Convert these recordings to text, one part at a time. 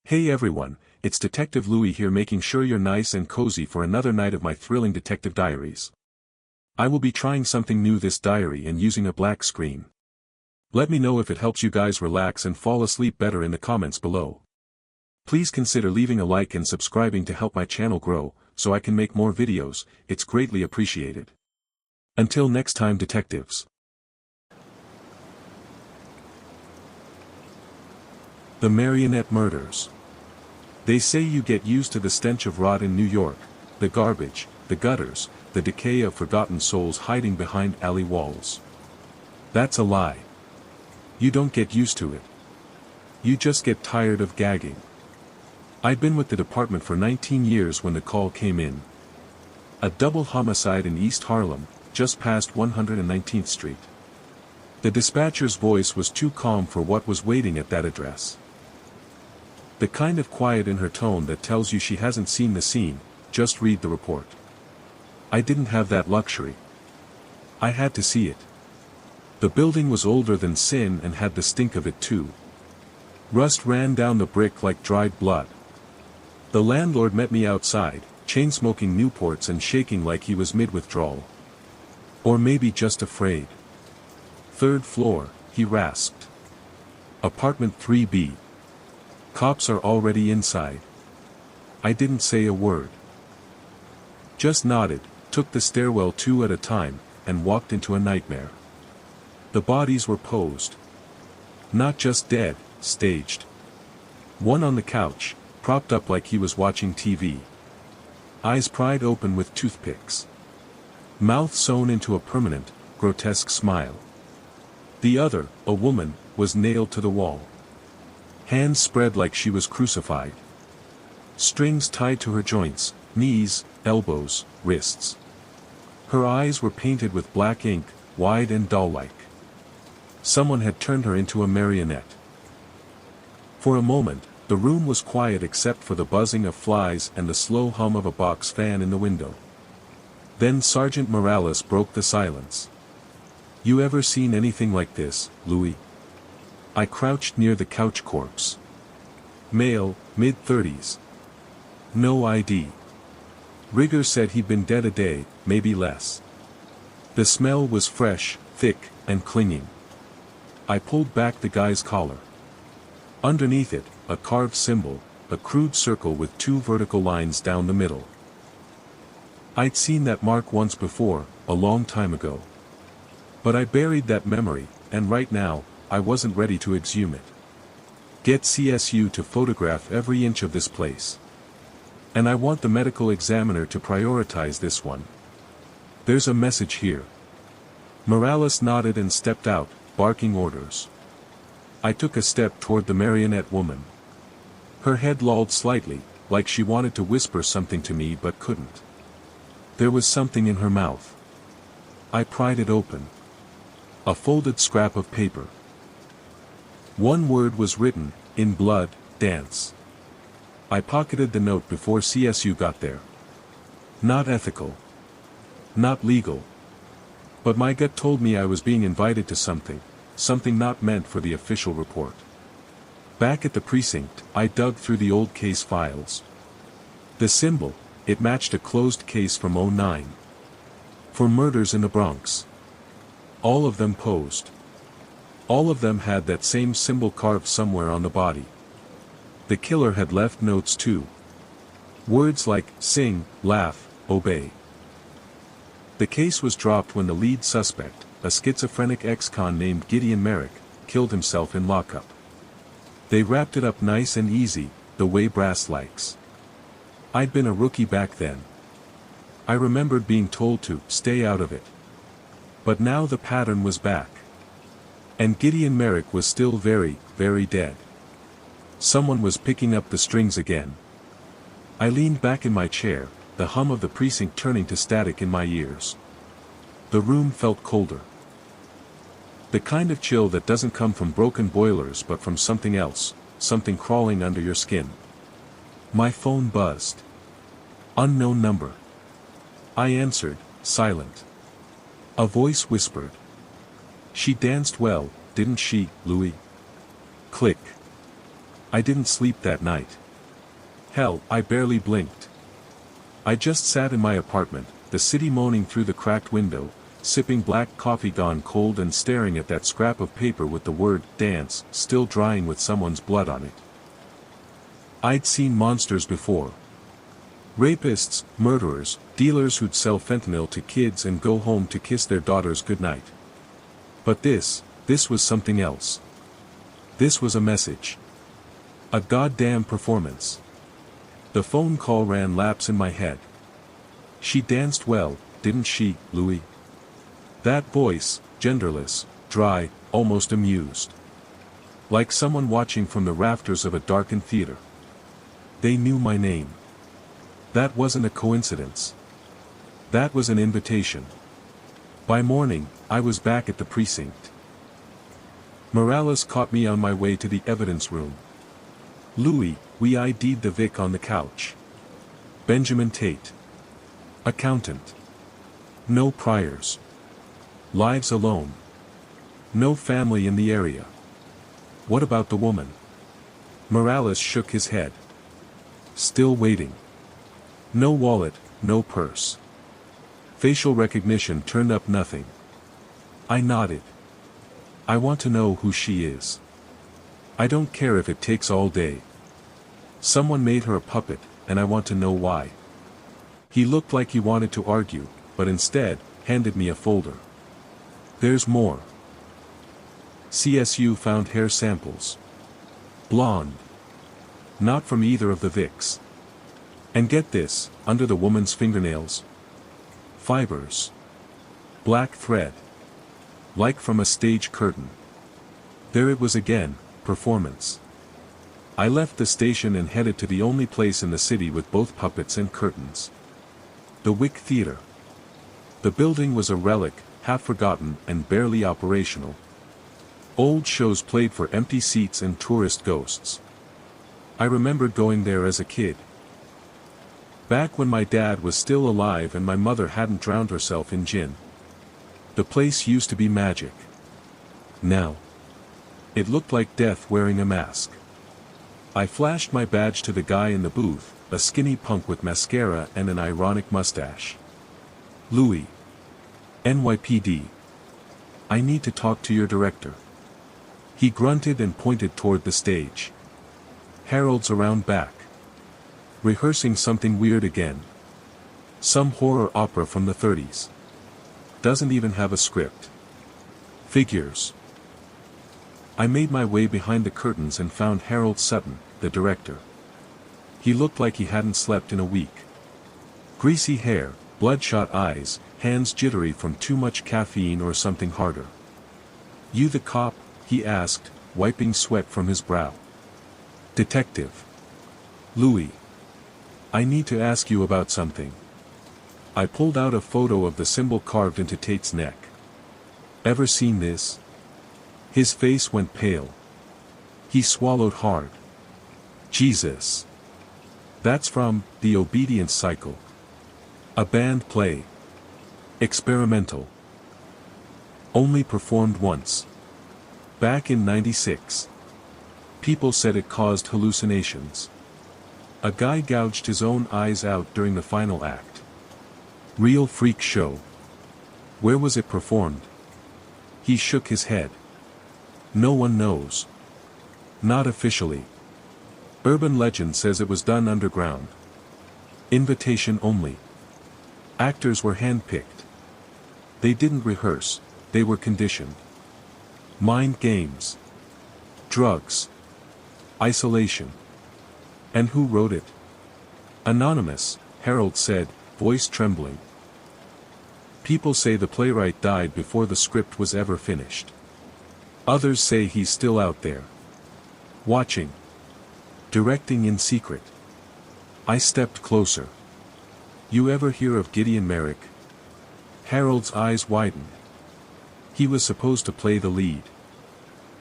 Hey everyone, it's Detective Louie here, making sure you're nice and cozy for another night of my thrilling detective diaries. I will be trying something new this diary and using a black screen. Let me know if it helps you guys relax and fall asleep better in the comments below. Please consider leaving a like and subscribing to help my channel grow, so I can make more videos. It's greatly appreciated. Until next time, detectives. The Marionette Murders. They say you get used to the stench of rot in New York, the garbage, the gutters, the decay of forgotten souls hiding behind alley walls. That's a lie. You don't get used to it. You just get tired of gagging. I'd been with the department for 19 years when the call came in. A double homicide in East Harlem, just past 119th Street. The dispatcher's voice was too calm for what was waiting at that address. The kind of quiet in her tone that tells you she hasn't seen the scene, just read the report. I didn't have that luxury. I had to see it. The building was older than sin and had the stink of it too. Rust ran down the brick like dried blood. The landlord met me outside, chain-smoking Newports and shaking like he was mid-withdrawal. Or maybe just afraid. Third floor, he rasped. Apartment 3B. Cops are already inside. I didn't say a word. Just nodded, took the stairwell two at a time, and walked into a nightmare. The bodies were posed. Not just dead, staged. One on the couch, propped up like he was watching TV. Eyes pried open with toothpicks. Mouth sewn into a permanent, grotesque smile. The other, a woman, was nailed to the wall. Hands spread like she was crucified. Strings tied to her joints, knees, elbows, wrists. Her eyes were painted with black ink, wide and doll-like. Someone had turned her into a marionette. For a moment, the room was quiet except for the buzzing of flies and the slow hum of a box fan in the window. Then Sergeant Morales broke the silence. "You ever seen anything like this, Louie?" I crouched near the couch corpse. Male, mid-30s. No ID. Rigger said he'd been dead a day, maybe less. The smell was fresh, thick, and clinging. I pulled back the guy's collar. Underneath it, a carved symbol, a crude circle with two vertical lines down the middle. I'd seen that mark once before, a long time ago. But I buried that memory, and right now, I wasn't ready to exhume it. Get CSU to photograph every inch of this place. And I want the medical examiner to prioritize this one. There's a message here. Morales nodded and stepped out, barking orders. I took a step toward the marionette woman. Her head lolled slightly, like she wanted to whisper something to me but couldn't. There was something in her mouth. I pried it open. A folded scrap of paper. One word was written, in blood, dance. I pocketed the note before CSU got there. Not ethical. Not legal. But my gut told me I was being invited to something not meant for the official report. Back at the precinct, I dug through the old case files. The symbol, it matched a closed case from '09. For murders in the Bronx. All of them posed. All of them had that same symbol carved somewhere on the body. The killer had left notes too. Words like, sing, laugh, obey. The case was dropped when the lead suspect, a schizophrenic ex-con named Gideon Merrick, killed himself in lockup. They wrapped it up nice and easy, the way brass likes. I'd been a rookie back then. I remembered being told to stay out of it. But now the pattern was back. And Gideon Merrick was still very, very dead. Someone was picking up the strings again. I leaned back in my chair, the hum of the precinct turning to static in my ears. The room felt colder. The kind of chill that doesn't come from broken boilers but from something else, something crawling under your skin. My phone buzzed. Unknown number. I answered, silent. A voice whispered. "She danced well, didn't she, Louie?" Click. I didn't sleep that night. Hell, I barely blinked. I just sat in my apartment, the city moaning through the cracked window, sipping black coffee gone cold and staring at that scrap of paper with the word "dance" still drying with someone's blood on it. I'd seen monsters before. Rapists, murderers, dealers who'd sell fentanyl to kids and go home to kiss their daughters goodnight. But this was something else. This was a message. A goddamn performance. The phone call ran laps in my head. She danced well, didn't she, Louie? That voice, genderless, dry, almost amused. Like someone watching from the rafters of a darkened theater. They knew my name. That wasn't a coincidence. That was an invitation. By morning, I was back at the precinct. Morales caught me on my way to the evidence room. Louie, we ID'd the Vic on the couch. Benjamin Tate. Accountant. No priors. Lives alone. No family in the area. What about the woman? Morales shook his head. Still waiting. No wallet, no purse. Facial recognition turned up nothing. I nodded. I want to know who she is. I don't care if it takes all day. Someone made her a puppet, and I want to know why. He looked like he wanted to argue, but instead, handed me a folder. There's more. CSU found hair samples. Blonde. Not from either of the Vics. And get this, under the woman's fingernails. Fibers. Black thread. Like from a stage curtain. There it was again, performance. I left the station and headed to the only place in the city with both puppets and curtains. The Wick Theater. The building was a relic, half forgotten and barely operational. Old shows played for empty seats and tourist ghosts. I remembered going there as a kid. Back when my dad was still alive and my mother hadn't drowned herself in gin. The place used to be magic. Now. It looked like death wearing a mask. I flashed my badge to the guy in the booth, a skinny punk with mascara and an ironic mustache. Louie. NYPD. I need to talk to your director. He grunted and pointed toward the stage. Harold's around back. Rehearsing something weird again. Some horror opera from the 30s. Doesn't even have a script. Figures. I made my way behind the curtains and found Harold Sutton, the director. He looked like he hadn't slept in a week. Greasy hair, bloodshot eyes, hands jittery from too much caffeine or something harder. You the cop? He asked, wiping sweat from his brow. Detective. Louie. I need to ask you about something. I pulled out a photo of the symbol carved into Tate's neck. Ever seen this? His face went pale. He swallowed hard. Jesus. That's from The Obedience Cycle. A band play. Experimental. Only performed once. Back in '96. People said it caused hallucinations. A guy gouged his own eyes out during the final act. Real freak show. Where was it performed? He shook his head. No one knows. Not officially. Urban legend says it was done underground. Invitation only. Actors were handpicked. They didn't rehearse, they were conditioned. Mind games. Drugs. Isolation. And who wrote it? Anonymous, Harold said, voice trembling. People say the playwright died before the script was ever finished. Others say he's still out there. Watching. Directing in secret. I stepped closer. You ever hear of Gideon Merrick? Harold's eyes widened. He was supposed to play the lead.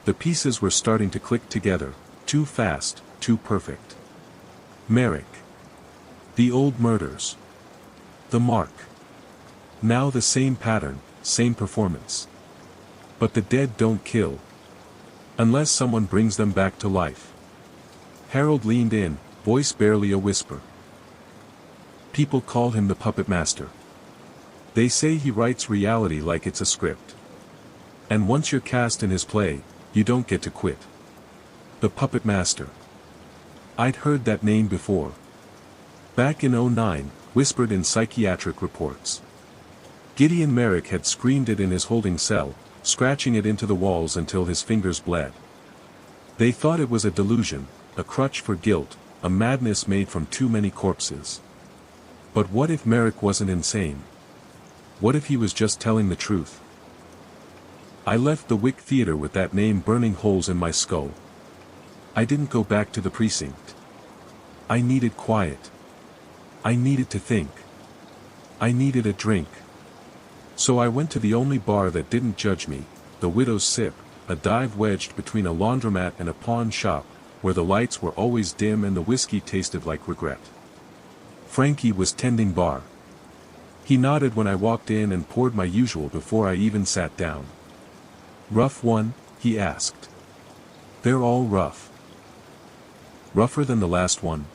The pieces were starting to click together, too fast, too perfect. Merrick. The old murders. The mark. Now the same pattern, same performance. But the dead don't kill. Unless someone brings them back to life. Harold leaned in, voice barely a whisper. People call him the puppet master. They say he writes reality like it's a script. And once you're cast in his play, you don't get to quit. The puppet master. I'd heard that name before. Back in '09, whispered in psychiatric reports. Gideon Merrick had screamed it in his holding cell, scratching it into the walls until his fingers bled. They thought it was a delusion, a crutch for guilt, a madness made from too many corpses. But what if Merrick wasn't insane? What if he was just telling the truth? I left the Wick Theater with that name burning holes in my skull. I didn't go back to the precinct. I needed quiet. I needed to think. I needed a drink. So I went to the only bar that didn't judge me, the Widow's Sip, a dive wedged between a laundromat and a pawn shop, where the lights were always dim and the whiskey tasted like regret. Frankie was tending bar. He nodded when I walked in and poured my usual before I even sat down. "Rough one?" he asked. "They're all rough." "Rougher than the last one?"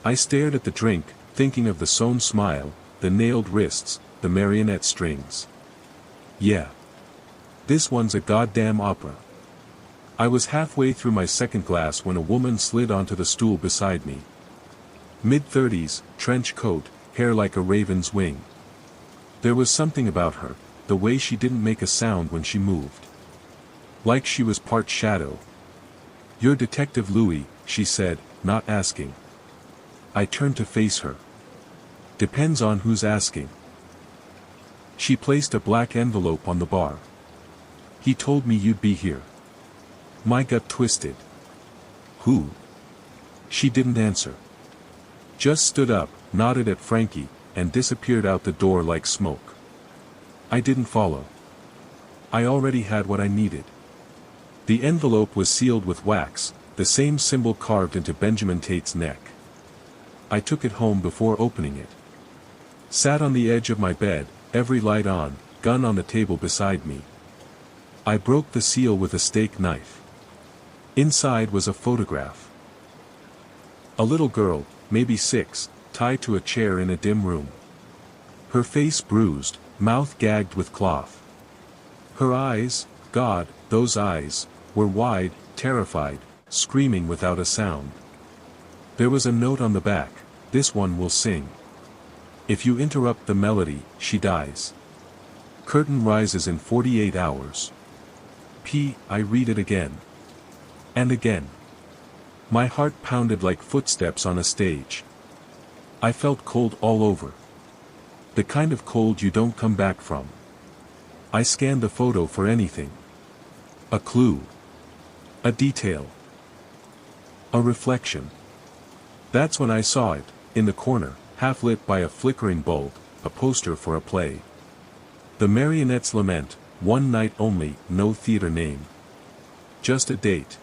I stared at the drink, thinking of the sewn smile, the nailed wrists, the marionette strings. "Yeah. This one's a goddamn opera." I was halfway through my second glass when a woman slid onto the stool beside me. Mid-30s, trench coat, hair like a raven's wing. There was something about her, the way she didn't make a sound when she moved. Like she was part shadow. "You're Detective Louie," she said, not asking. I turned to face her. "Depends on who's asking." She placed a black envelope on the bar. "He told me you'd be here." My gut twisted. "Who?" She didn't answer. Just stood up, nodded at Frankie, and disappeared out the door like smoke. I didn't follow. I already had what I needed. The envelope was sealed with wax, the same symbol carved into Benjamin Tate's neck. I took it home before opening it. Sat on the edge of my bed, every light on, gun on the table beside me. I broke the seal with a steak knife. Inside was a photograph. A little girl, maybe 6, tied to a chair in a dim room. Her face bruised, mouth gagged with cloth. Her eyes, God, those eyes, were wide, terrified, screaming without a sound. There was a note on the back, "This one will sing. If you interrupt the melody, she dies. Curtain rises in 48 hours. I read it again. And again. My heart pounded like footsteps on a stage. I felt cold all over. The kind of cold you don't come back from. I scanned the photo for anything. A clue. A detail. A reflection. That's when I saw it, in the corner, half lit by a flickering bulb, a poster for a play. The Marionette's Lament, one night only, no theater name. Just a date.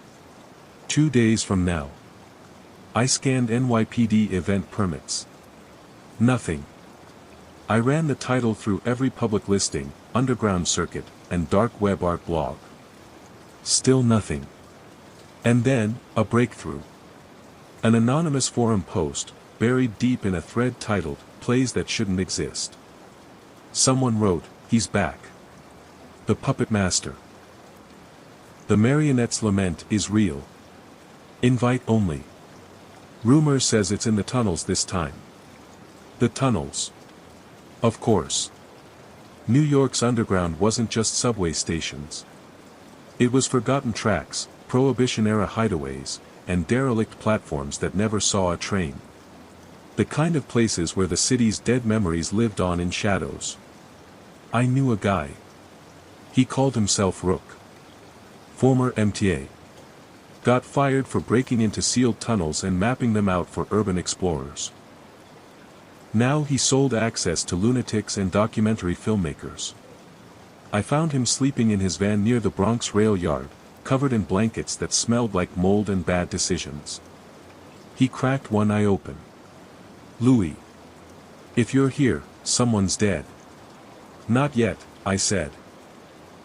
2 days from now. I scanned NYPD event permits. Nothing. I ran the title through every public listing, underground circuit, and dark web art blog. Still nothing. And then, a breakthrough. An anonymous forum post, buried deep in a thread titled, "Plays That Shouldn't Exist." Someone wrote, "He's back. The Puppet Master. The Marionette's Lament is real. Invite only. Rumor says it's in the tunnels this time." The tunnels. Of course. New York's underground wasn't just subway stations. It was forgotten tracks, Prohibition-era hideaways, and derelict platforms that never saw a train. The kind of places where the city's dead memories lived on in shadows. I knew a guy. He called himself Rook. Former MTA. Got fired for breaking into sealed tunnels and mapping them out for urban explorers. Now he sold access to lunatics and documentary filmmakers. I found him sleeping in his van near the Bronx rail yard, covered in blankets that smelled like mold and bad decisions. He cracked one eye open. "Louie. If you're here, someone's dead." "Not yet," I said.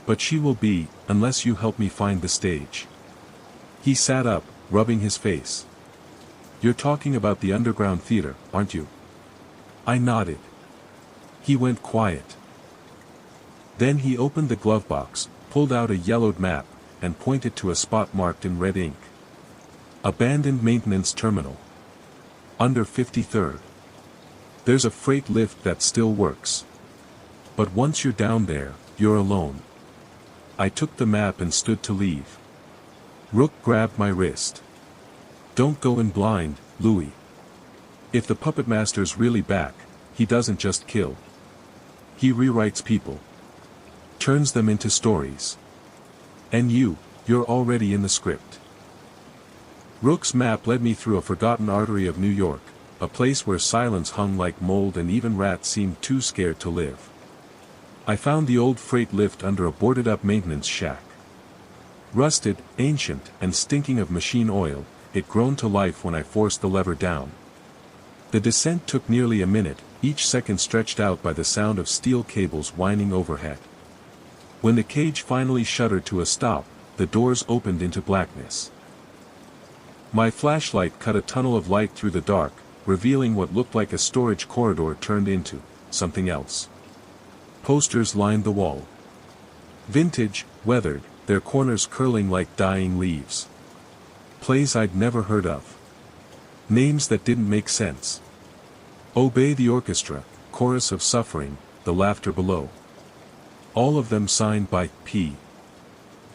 "But she will be, unless you help me find the stage." He sat up, rubbing his face. You're talking about the underground theater, aren't you? I nodded. He went quiet. Then he opened the glove box, pulled out a yellowed map, and pointed to a spot marked in red ink. Abandoned maintenance terminal. Under 53rd. There's a freight lift that still works. But once you're down there, you're alone. I took the map and stood to leave. Rook grabbed my wrist. Don't go in blind, Louie. If the puppet master's really back, he doesn't just kill. He rewrites people. Turns them into stories. And you're already in the script. Rook's map led me through a forgotten artery of New York, a place where silence hung like mold and even rats seemed too scared to live. I found the old freight lift under a boarded-up maintenance shack. Rusted, ancient, and stinking of machine oil, it groaned to life when I forced the lever down. The descent took nearly a minute, each second stretched out by the sound of steel cables winding overhead. When the cage finally shuddered to a stop, the doors opened into blackness. My flashlight cut a tunnel of light through the dark, revealing what looked like a storage corridor turned into something else. Posters lined the wall. Vintage, weathered, their corners curling like dying leaves. Plays I'd never heard of. Names that didn't make sense. Obey the Orchestra, Chorus of Suffering, The Laughter Below. All of them signed by P.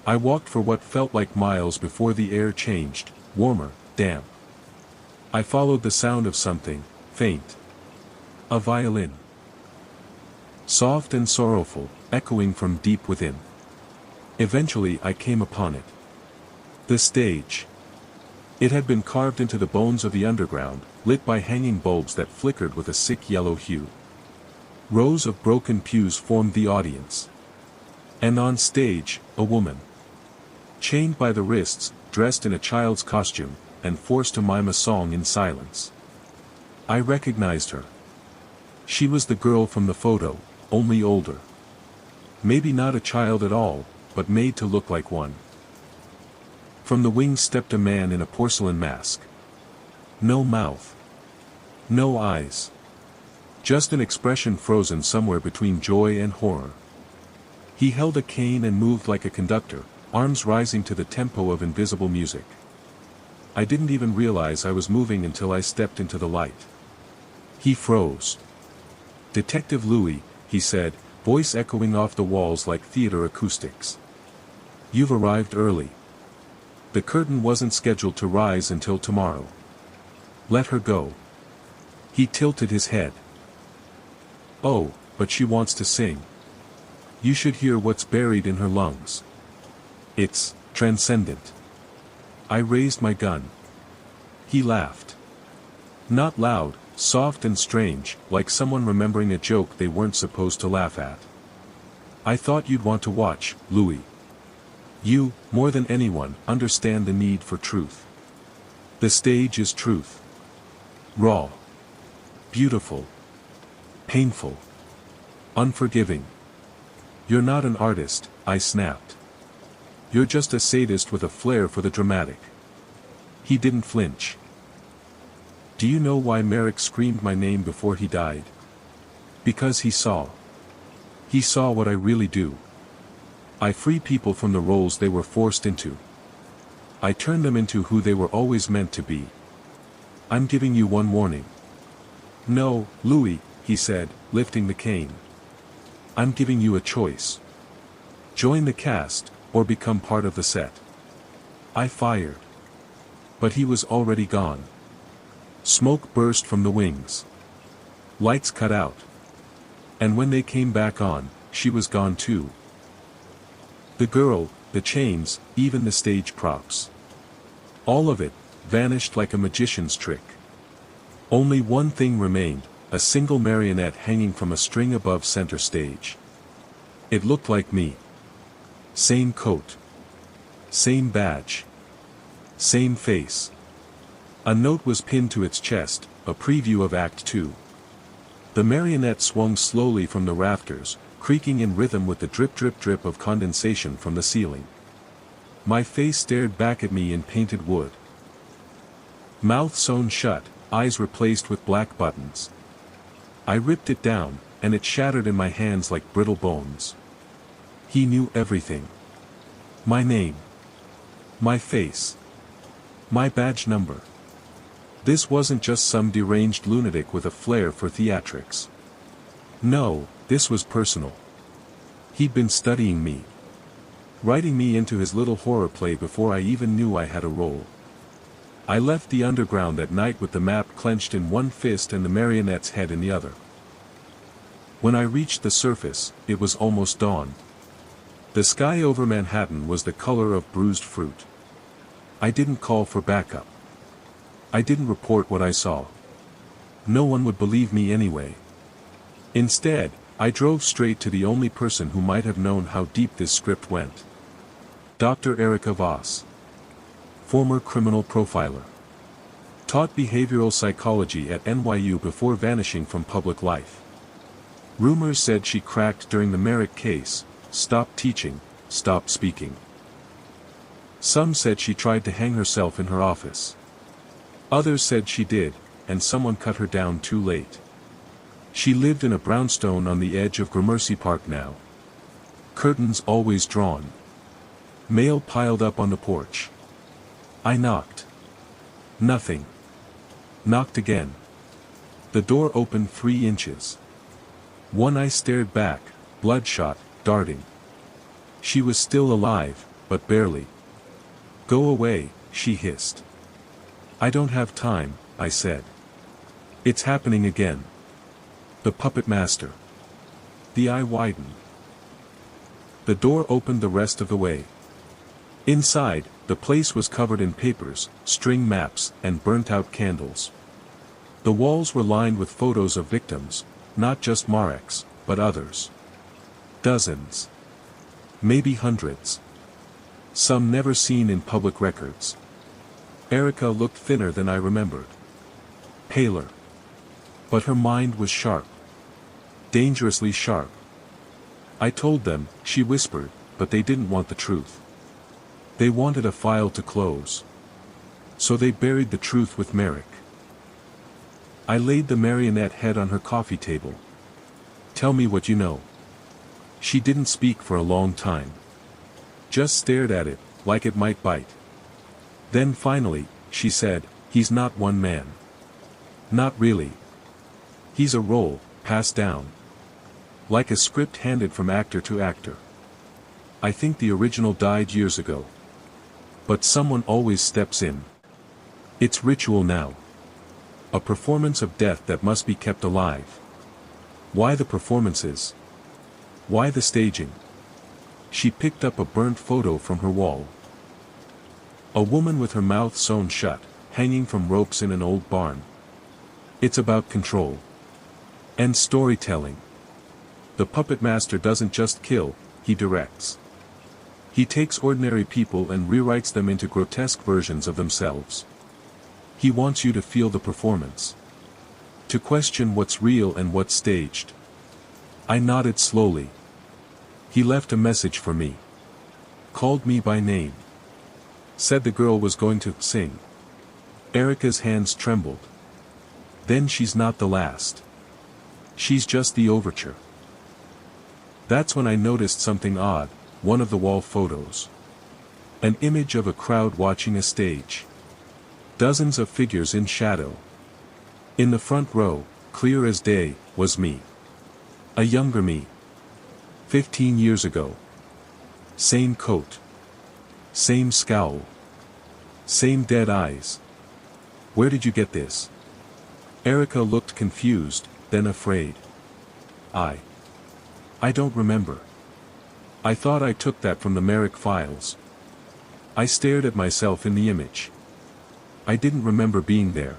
I walked for what felt like miles before the air changed, warmer, damp. I followed the sound of something, faint. A violin. Soft and sorrowful, echoing from deep within. Eventually I came upon it. The stage. It had been carved into the bones of the underground, lit by hanging bulbs that flickered with a sick yellow hue. Rows of broken pews formed the audience. And on stage, a woman. Chained by the wrists, dressed in a child's costume, and forced to mime a song in silence. I recognized her. She was the girl from the photo, only older. Maybe not a child at all, but made to look like one. From the wings stepped a man in a porcelain mask. No mouth. No eyes. Just an expression frozen somewhere between joy and horror. He held a cane and moved like a conductor, arms rising to the tempo of invisible music. I didn't even realize I was moving until I stepped into the light. He froze. "Detective Louie," he said, voice echoing off the walls like theater acoustics. "You've arrived early. The curtain wasn't scheduled to rise until tomorrow. Let her go." He tilted his head. "Oh, but she wants to sing. You should hear what's buried in her lungs. It's transcendent." I raised my gun. He laughed. Not loud, soft and strange, like someone remembering a joke they weren't supposed to laugh at. "I thought you'd want to watch, Louie. You, more than anyone, understand the need for truth. The stage is truth. Raw. Beautiful. Painful. Unforgiving. You're not an artist," I snapped. "You're just a sadist with a flair for the dramatic." He didn't flinch. "Do you know why Merrick screamed my name before he died? Because he saw. He saw what I really do. I free people from the roles they were forced into. I turn them into who they were always meant to be. I'm giving you one warning." "No, Louie," he said, lifting the cane. "I'm giving you a choice. Join the cast, or become part of the set." I fired. But he was already gone. Smoke burst from the wings. Lights cut out. And when they came back on, she was gone too. The girl, the chains, even the stage props. All of it vanished like a magician's trick. Only one thing remained, a single marionette hanging from a string above center stage. It looked like me. Same coat. Same badge. Same face. A note was pinned to its chest, a preview of Act 2. The marionette swung slowly from the rafters, creaking in rhythm with the drip drip drip of condensation from the ceiling. My face stared back at me in painted wood. Mouth sewn shut, eyes replaced with black buttons. I ripped it down, and it shattered in my hands like brittle bones. He knew everything. My name. My face. My badge number. This wasn't just some deranged lunatic with a flair for theatrics. No, this was personal. He'd been studying me. Writing me into his little horror play before I even knew I had a role. I left the underground that night with the map clenched in one fist and the marionette's head in the other. When I reached the surface, it was almost dawn. The sky over Manhattan was the color of bruised fruit. I didn't call for backup. I didn't report what I saw. No one would believe me anyway. Instead, I drove straight to the only person who might have known how deep this script went. Dr. Erica Voss. Former criminal profiler. Taught behavioral psychology at NYU before vanishing from public life. Rumors said she cracked during the Merrick case, stopped teaching, stopped speaking. Some said she tried to hang herself in her office. Others said she did, and someone cut her down too late. She lived in a brownstone on the edge of Gramercy Park now. Curtains always drawn. Mail piled up on the porch. I knocked. Nothing. Knocked again. The door opened 3 inches. One eye stared back, bloodshot, darting. She was still alive, but barely. Go away, she hissed. I don't have time, I said. It's happening again. The puppet master. The eye widened. The door opened the rest of the way. Inside, the place was covered in papers, string maps, and burnt-out candles. The walls were lined with photos of victims, not just Marek's, but others. Dozens. Maybe hundreds. Some never seen in public records. Erica looked thinner than I remembered. Paler. But her mind was sharp. Dangerously sharp. I told them, she whispered, but they didn't want the truth. They wanted a file to close. So they buried the truth with Merrick. I laid the marionette head on her coffee table. Tell me what you know. She didn't speak for a long time. Just stared at it, like it might bite. Then finally, she said, he's not one man. Not really. He's a role, passed down. Like a script handed from actor to actor. I think the original died years ago. But someone always steps in. It's ritual now. A performance of death that must be kept alive. Why the performances? Why the staging? She picked up a burnt photo from her wall. A woman with her mouth sewn shut, hanging from ropes in an old barn. It's about control. And storytelling. The puppet master doesn't just kill, he directs. He takes ordinary people and rewrites them into grotesque versions of themselves. He wants you to feel the performance. To question what's real and what's staged. I nodded slowly. He left a message for me. Called me by name. Said the girl was going to sing. Erica's hands trembled. Then she's not the last. She's just the overture. That's when I noticed something odd, one of the wall photos. An image of a crowd watching a stage. Dozens of figures in shadow. In the front row, clear as day, was me. A younger me. 15 years ago. Same coat. Same scowl. Same dead eyes. Where did you get this? Erica looked confused, then afraid. I don't remember. I thought I took that from the Merrick files. I stared at myself in the image. I didn't remember being there.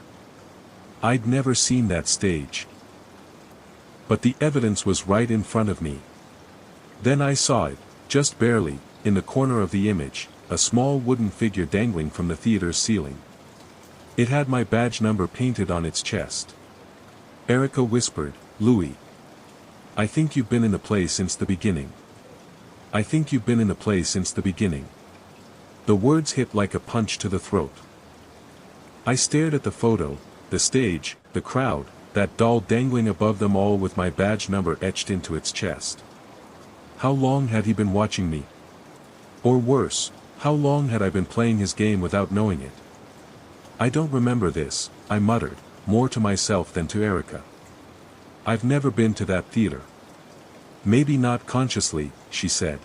I'd never seen that stage. But the evidence was right in front of me. Then I saw it, just barely, in the corner of the image, a small wooden figure dangling from the theater's ceiling. It had my badge number painted on its chest. Erica whispered, Louie. I think you've been in the play since the beginning. I think you've been in the play since the beginning. The words hit like a punch to the throat. I stared at the photo, the stage, the crowd, that doll dangling above them all with my badge number etched into its chest. How long had he been watching me? Or worse, how long had I been playing his game without knowing it? I don't remember this, I muttered, more to myself than to Erica. I've never been to that theater. Maybe not consciously, she said.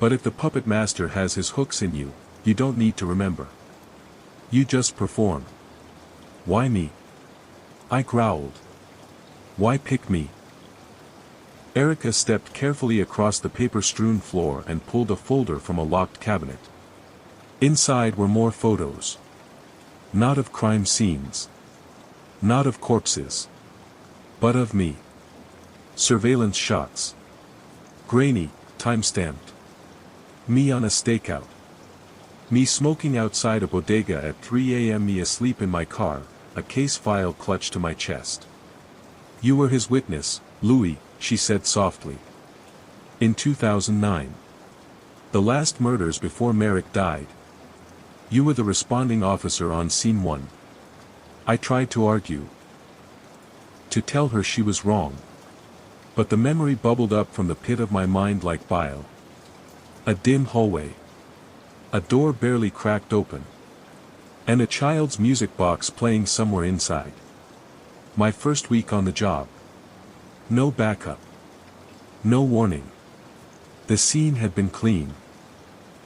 But if the puppet master has his hooks in you, you don't need to remember. You just perform. Why me? I growled. Why pick me? Erica stepped carefully across the paper-strewn floor and pulled a folder from a locked cabinet. Inside were more photos. Not of crime scenes. Not of corpses. But of me. Surveillance shots. Grainy, time-stamped. Me on a stakeout. Me smoking outside a bodega at 3 a.m. Me asleep in my car, a case file clutched to my chest. You were his witness, Louie, she said softly. In 2009. The last murders before Merrick died. You were the responding officer on scene 1. I tried to argue. To tell her she was wrong. But the memory bubbled up from the pit of my mind like bile. A dim hallway. A door barely cracked open. And a child's music box playing somewhere inside. My first week on the job. No backup. No warning. The scene had been clean.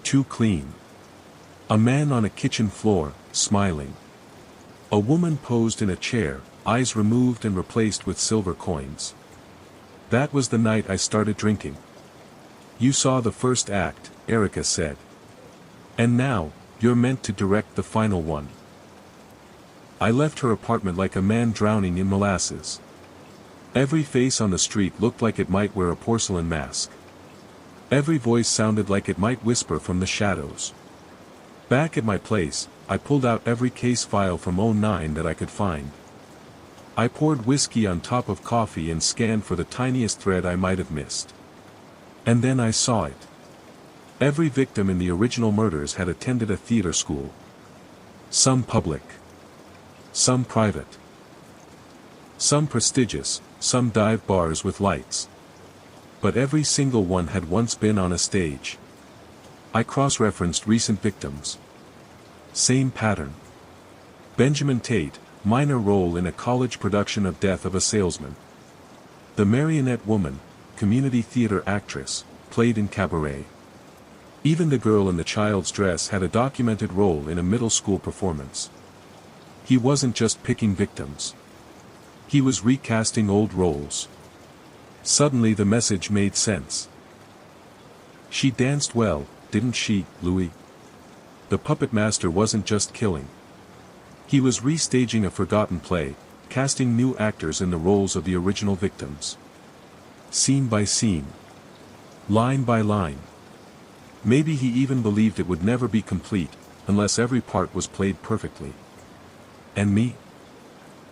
Too clean. A man on a kitchen floor, smiling. A woman posed in a chair, eyes removed and replaced with silver coins. That was the night I started drinking. You saw the first act, Erica said. And now, you're meant to direct the final one. I left her apartment like a man drowning in molasses. Every face on the street looked like it might wear a porcelain mask. Every voice sounded like it might whisper from the shadows. Back at my place, I pulled out every case file from '09 that I could find. I poured whiskey on top of coffee and scanned for the tiniest thread I might have missed. And then I saw it. Every victim in the original murders had attended a theater school. Some public. Some private. Some prestigious, some dive bars with lights. But every single one had once been on a stage. I cross-referenced recent victims. Same pattern. Benjamin Tate, minor role in a college production of Death of a Salesman. The Marionette Woman, community theater actress, played in Cabaret. Even the girl in the child's dress had a documented role in a middle school performance. He wasn't just picking victims. He was recasting old roles. Suddenly the message made sense. She danced well, didn't she, Louie? The puppet master wasn't just killing. He was restaging a forgotten play, casting new actors in the roles of the original victims. Scene by scene. Line by line. Maybe he even believed it would never be complete, unless every part was played perfectly. And me?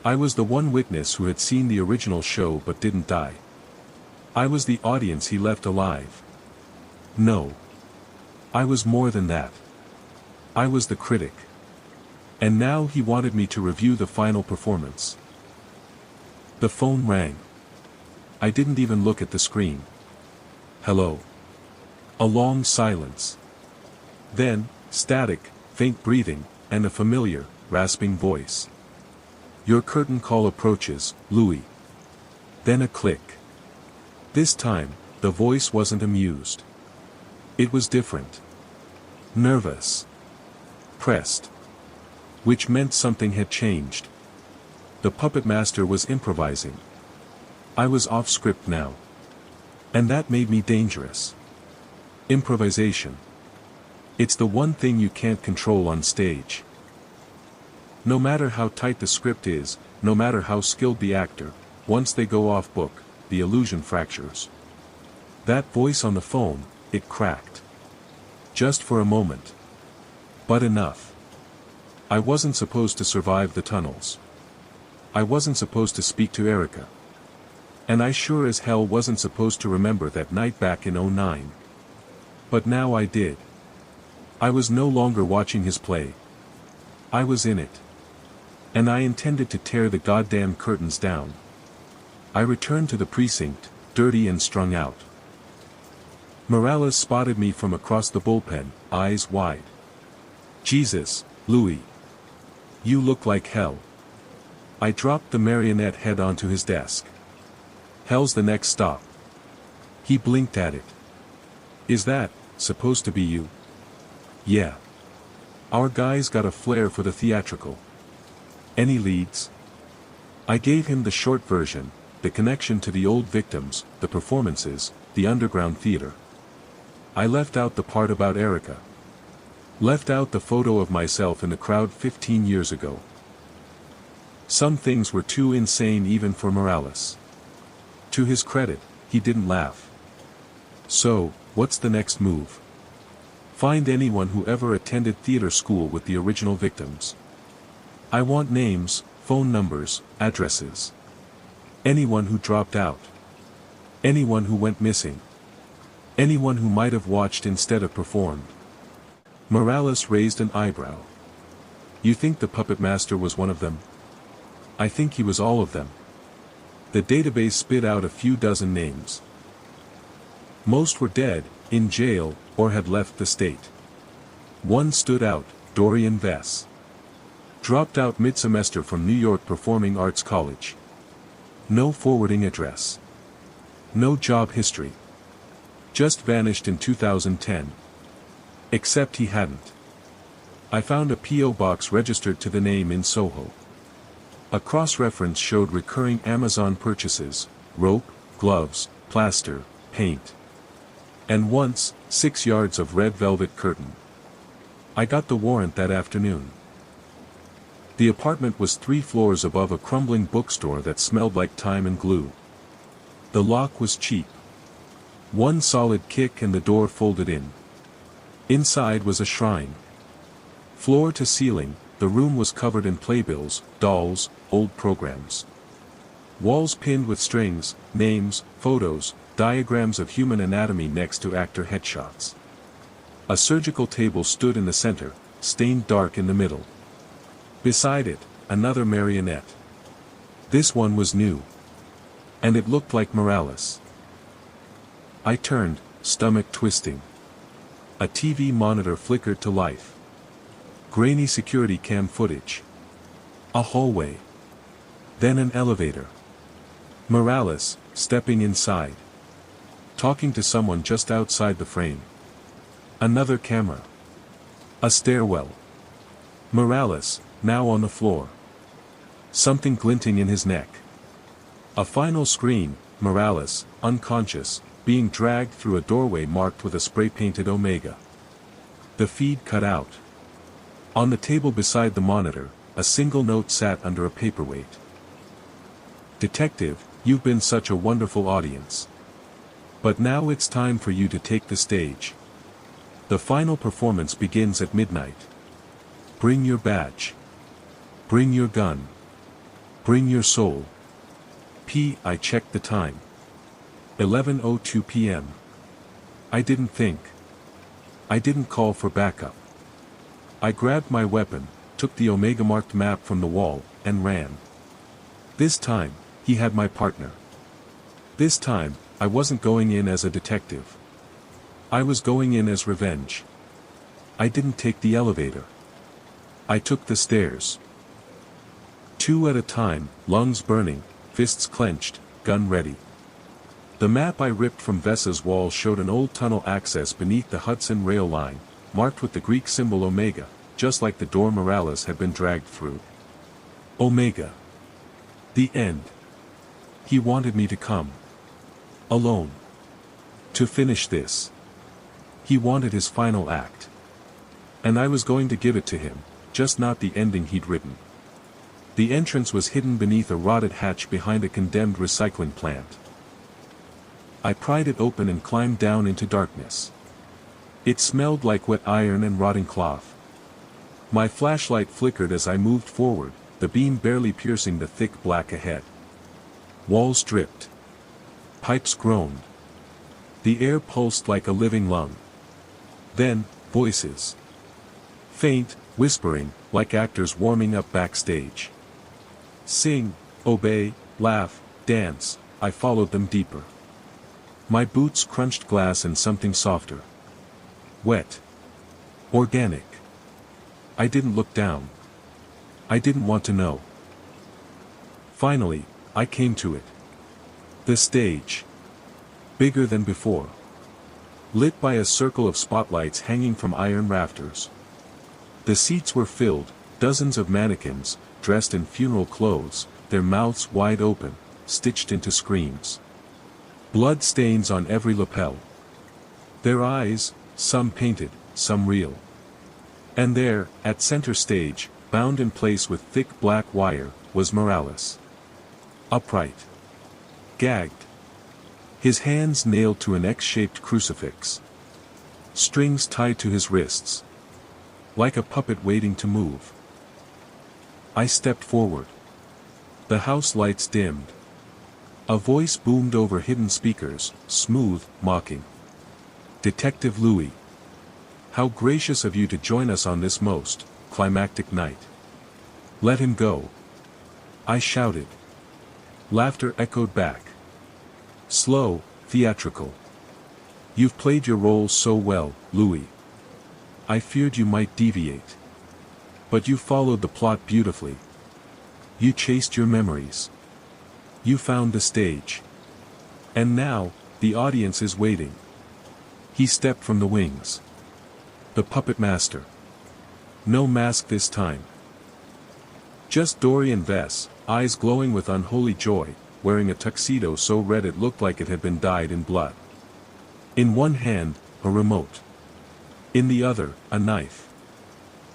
I was the one witness who had seen the original show but didn't die. I was the audience he left alive. No. I was more than that. I was the critic. And now he wanted me to review the final performance. The phone rang. I didn't even look at the screen. Hello. A long silence. Then, static, faint breathing, and a familiar, rasping voice. Your curtain call approaches, Louie. Then a click. This time, the voice wasn't amused. It was different. Nervous. Pressed. Which meant something had changed. The puppet master was improvising. I was off script now. And that made me dangerous. Improvisation. It's the one thing you can't control on stage. No matter how tight the script is, no matter how skilled the actor, once they go off book, the illusion fractures. That voice on the phone, it cracked. Just for a moment. But enough. I wasn't supposed to survive the tunnels. I wasn't supposed to speak to Erica. And I sure as hell wasn't supposed to remember that night back in '09. But now I did. I was no longer watching his play. I was in it. And I intended to tear the goddamn curtains down. I returned to the precinct, dirty and strung out. Morales spotted me from across the bullpen, eyes wide. Jesus, Louie. You look like hell. I dropped the marionette head onto his desk. Hell's the next stop. He blinked at it. Is that supposed to be you? Yeah. Our guy's got a flair for the theatrical. Any leads? I gave him the short version, the connection to the old victims, the performances, the underground theater. I left out the part about Erica. Left out the photo of myself in the crowd 15 years ago. Some things were too insane even for Morales. To his credit, he didn't laugh. So, what's the next move? Find anyone who ever attended theater school with the original victims. I want names, phone numbers, addresses. Anyone who dropped out. Anyone who went missing. Anyone who might have watched instead of performed. Morales raised an eyebrow. You think the puppet master was one of them? I think he was all of them. The database spit out a few dozen names. Most were dead, in jail, or had left the state. One stood out, Dorian Vess. Dropped out mid-semester from New York Performing Arts College. No forwarding address. No job history. Just vanished in 2010. Except he hadn't. I found a P.O. box registered to the name in Soho. A cross-reference showed recurring Amazon purchases, rope, gloves, plaster, paint. And once, 6 yards of red velvet curtain. I got the warrant that afternoon. The apartment was 3 floors above a crumbling bookstore that smelled like time and glue. The lock was cheap. 1 solid kick and the door folded in. Inside was a shrine. Floor to ceiling, the room was covered in playbills, dolls, old programs. Walls pinned with strings, names, photos, diagrams of human anatomy next to actor headshots. A surgical table stood in the center, stained dark in the middle. Beside it, another marionette. This one was new. And it looked like Morales. I turned, stomach twisting. A TV monitor flickered to life. Grainy security cam footage. A hallway. Then an elevator. Morales, stepping inside. Talking to someone just outside the frame. Another camera. A stairwell. Morales, now on the floor. Something glinting in his neck. A final screen, Morales, unconscious, being dragged through a doorway marked with a spray-painted Omega. The feed cut out. On the table beside the monitor, a single note sat under a paperweight. Detective, you've been such a wonderful audience. But now it's time for you to take the stage. The final performance begins at midnight. Bring your badge. Bring your gun. Bring your soul. I checked the time. 11:02 p.m. I didn't think. I didn't call for backup. I grabbed my weapon, took the Omega-marked map from the wall, and ran. This time, he had my partner. This time, I wasn't going in as a detective. I was going in as revenge. I didn't take the elevator. I took the stairs. 2 at a time, lungs burning, fists clenched, gun ready. The map I ripped from Vessa's wall showed an old tunnel access beneath the Hudson rail line, marked with the Greek symbol Omega, just like the door Morales had been dragged through. Omega. The end. He wanted me to come. Alone. To finish this. He wanted his final act. And I was going to give it to him, just not the ending he'd written. The entrance was hidden beneath a rotted hatch behind a condemned recycling plant. I pried it open and climbed down into darkness. It smelled like wet iron and rotting cloth. My flashlight flickered as I moved forward, the beam barely piercing the thick black ahead. Walls dripped. Pipes groaned. The air pulsed like a living lung. Then, voices. Faint, whispering, like actors warming up backstage. Sing, obey, laugh, dance, I followed them deeper. My boots crunched glass and something softer. Wet. Organic. I didn't look down. I didn't want to know. Finally, I came to it. The stage. Bigger than before. Lit by a circle of spotlights hanging from iron rafters. The seats were filled, dozens of mannequins, dressed in funeral clothes, their mouths wide open, stitched into screams. Blood stains on every lapel. Their eyes, some painted, some real. And there, at center stage, bound in place with thick black wire, was Morales. Upright. Gagged. His hands nailed to an X-shaped crucifix. Strings tied to his wrists. Like a puppet waiting to move. I stepped forward. The house lights dimmed. A voice boomed over hidden speakers, smooth, mocking. Detective Louie. How gracious of you to join us on this most climactic night. Let him go. I shouted. Laughter echoed back. Slow, theatrical. You've played your role so well, Louie. I feared you might deviate. But you followed the plot beautifully. You chased your memories. You found the stage. And now, the audience is waiting. He stepped from the wings. The puppet master. No mask this time. Just Dorian Vess, eyes glowing with unholy joy, wearing a tuxedo so red it looked like it had been dyed in blood. In one hand, a remote. In the other, a knife.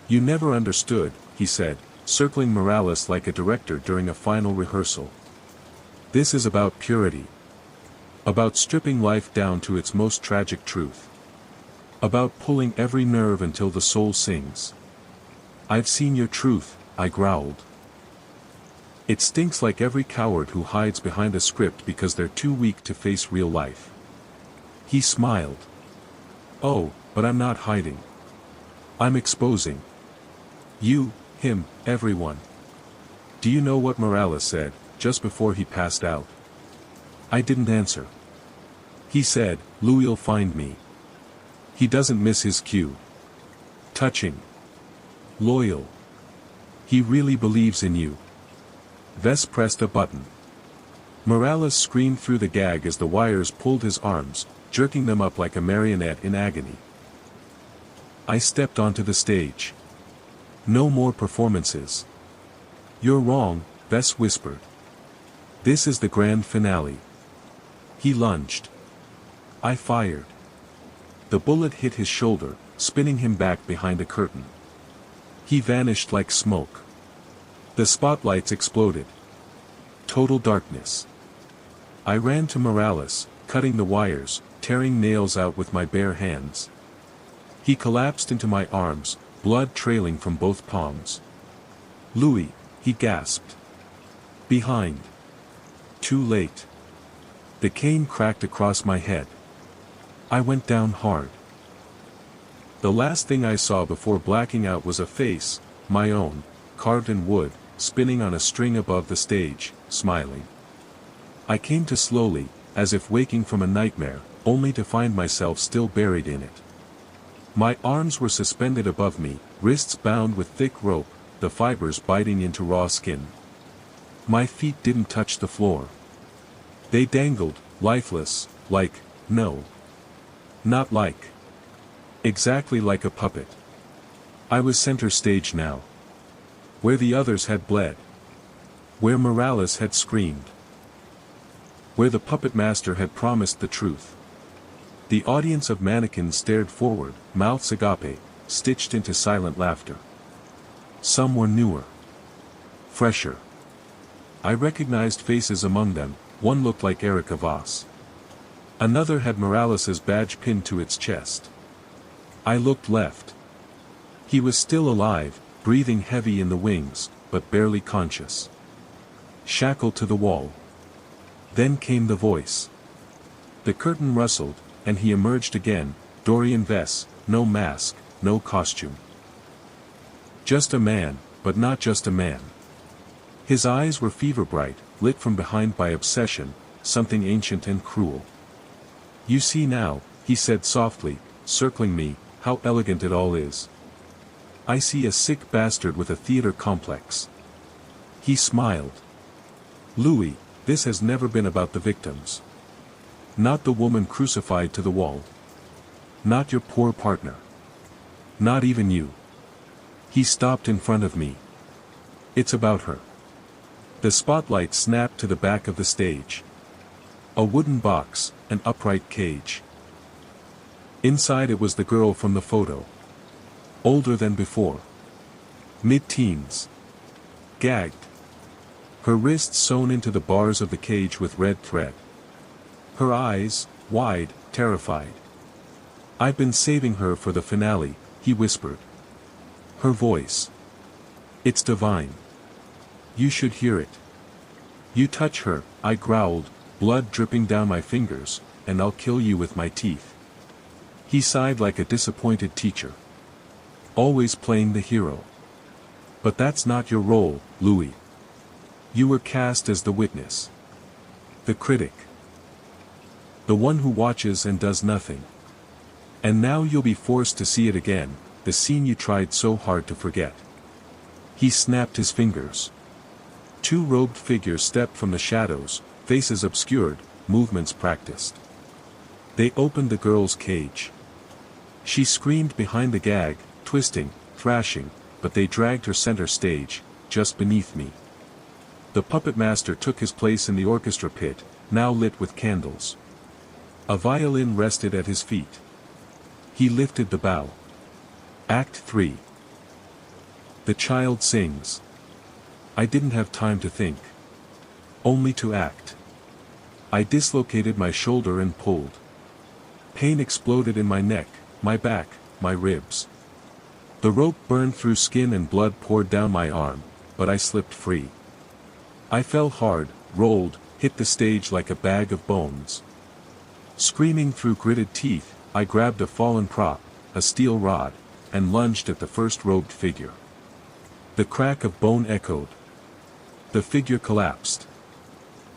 You never understood, he said, circling Morales like a director during a final rehearsal. This is about purity. About stripping life down to its most tragic truth. About pulling every nerve until the soul sings. I've seen your truth, I growled. It stinks like every coward who hides behind a script because they're too weak to face real life. He smiled. Oh, but I'm not hiding. I'm exposing. You, him, everyone. Do you know what Morales said, just before he passed out? I didn't answer. He said, Louie'll find me. He doesn't miss his cue. Touching. Loyal. He really believes in you. Vess pressed a button. Morales screamed through the gag as the wires pulled his arms, jerking them up like a marionette in agony. I stepped onto the stage. No more performances. You're wrong, Vess whispered. This is the grand finale. He lunged. I fired. The bullet hit his shoulder, spinning him back behind a curtain. He vanished like smoke. The spotlights exploded. Total darkness. I ran to Morales, cutting the wires, tearing nails out with my bare hands. He collapsed into my arms, blood trailing from both palms. Louie, he gasped. Behind. Too late. The cane cracked across my head. I went down hard. The last thing I saw before blacking out was a face, my own, carved in wood, spinning on a string above the stage, smiling. I came to slowly, as if waking from a nightmare, only to find myself still buried in it. My arms were suspended above me, wrists bound with thick rope, the fibers biting into raw skin. My feet didn't touch the floor. They dangled, lifeless, like, no. Not like. Exactly like a puppet. I was center stage now. Where the others had bled. Where Morales had screamed. Where the puppet master had promised the truth. The audience of mannequins stared forward, mouths agape, stitched into silent laughter. Some were newer. Fresher. I recognized faces among them, one looked like Erica Voss. Another had Morales's badge pinned to its chest. I looked left. He was still alive, breathing heavy in the wings, but barely conscious. Shackled to the wall. Then came the voice. The curtain rustled, and he emerged again, Dorian Vess, no mask, no costume. Just a man, but not just a man. His eyes were fever-bright, lit from behind by obsession, something ancient and cruel. "You see now," he said softly, circling me, "how elegant it all is. I see a sick bastard with a theater complex." He smiled. "Louie, this has never been about the victims. Not the woman crucified to the wall. Not your poor partner. Not even you." He stopped in front of me. "It's about her." The spotlight snapped to the back of the stage. A wooden box, an upright cage. Inside it was the girl from the photo. Older than before. Mid-teens. Gagged. Her wrists sewn into the bars of the cage with red thread. Her eyes, wide, terrified. "I've been saving her for the finale," he whispered. Her voice. "It's divine. You should hear it. You touch her," I growled, blood dripping down my fingers, "and I'll kill you with my teeth." He sighed like a disappointed teacher. "Always playing the hero. But that's not your role, Louie. You were cast as the witness. The critic. The one who watches and does nothing. And now you'll be forced to see it again, the scene you tried so hard to forget." He snapped his fingers. Two robed figures stepped from the shadows, faces obscured, movements practiced. They opened the girl's cage. She screamed behind the gag, twisting, thrashing, but they dragged her center stage, just beneath me. The puppet master took his place in the orchestra pit, now lit with candles. A violin rested at his feet. He lifted the bow. Act 3. The child sings. I didn't have time to think. Only to act. I dislocated my shoulder and pulled. Pain exploded in my neck, my back, my ribs. The rope burned through skin and blood poured down my arm, but I slipped free. I fell hard, rolled, hit the stage like a bag of bones. Screaming through gritted teeth, I grabbed a fallen prop, a steel rod, and lunged at the first robed figure. The crack of bone echoed. The figure collapsed.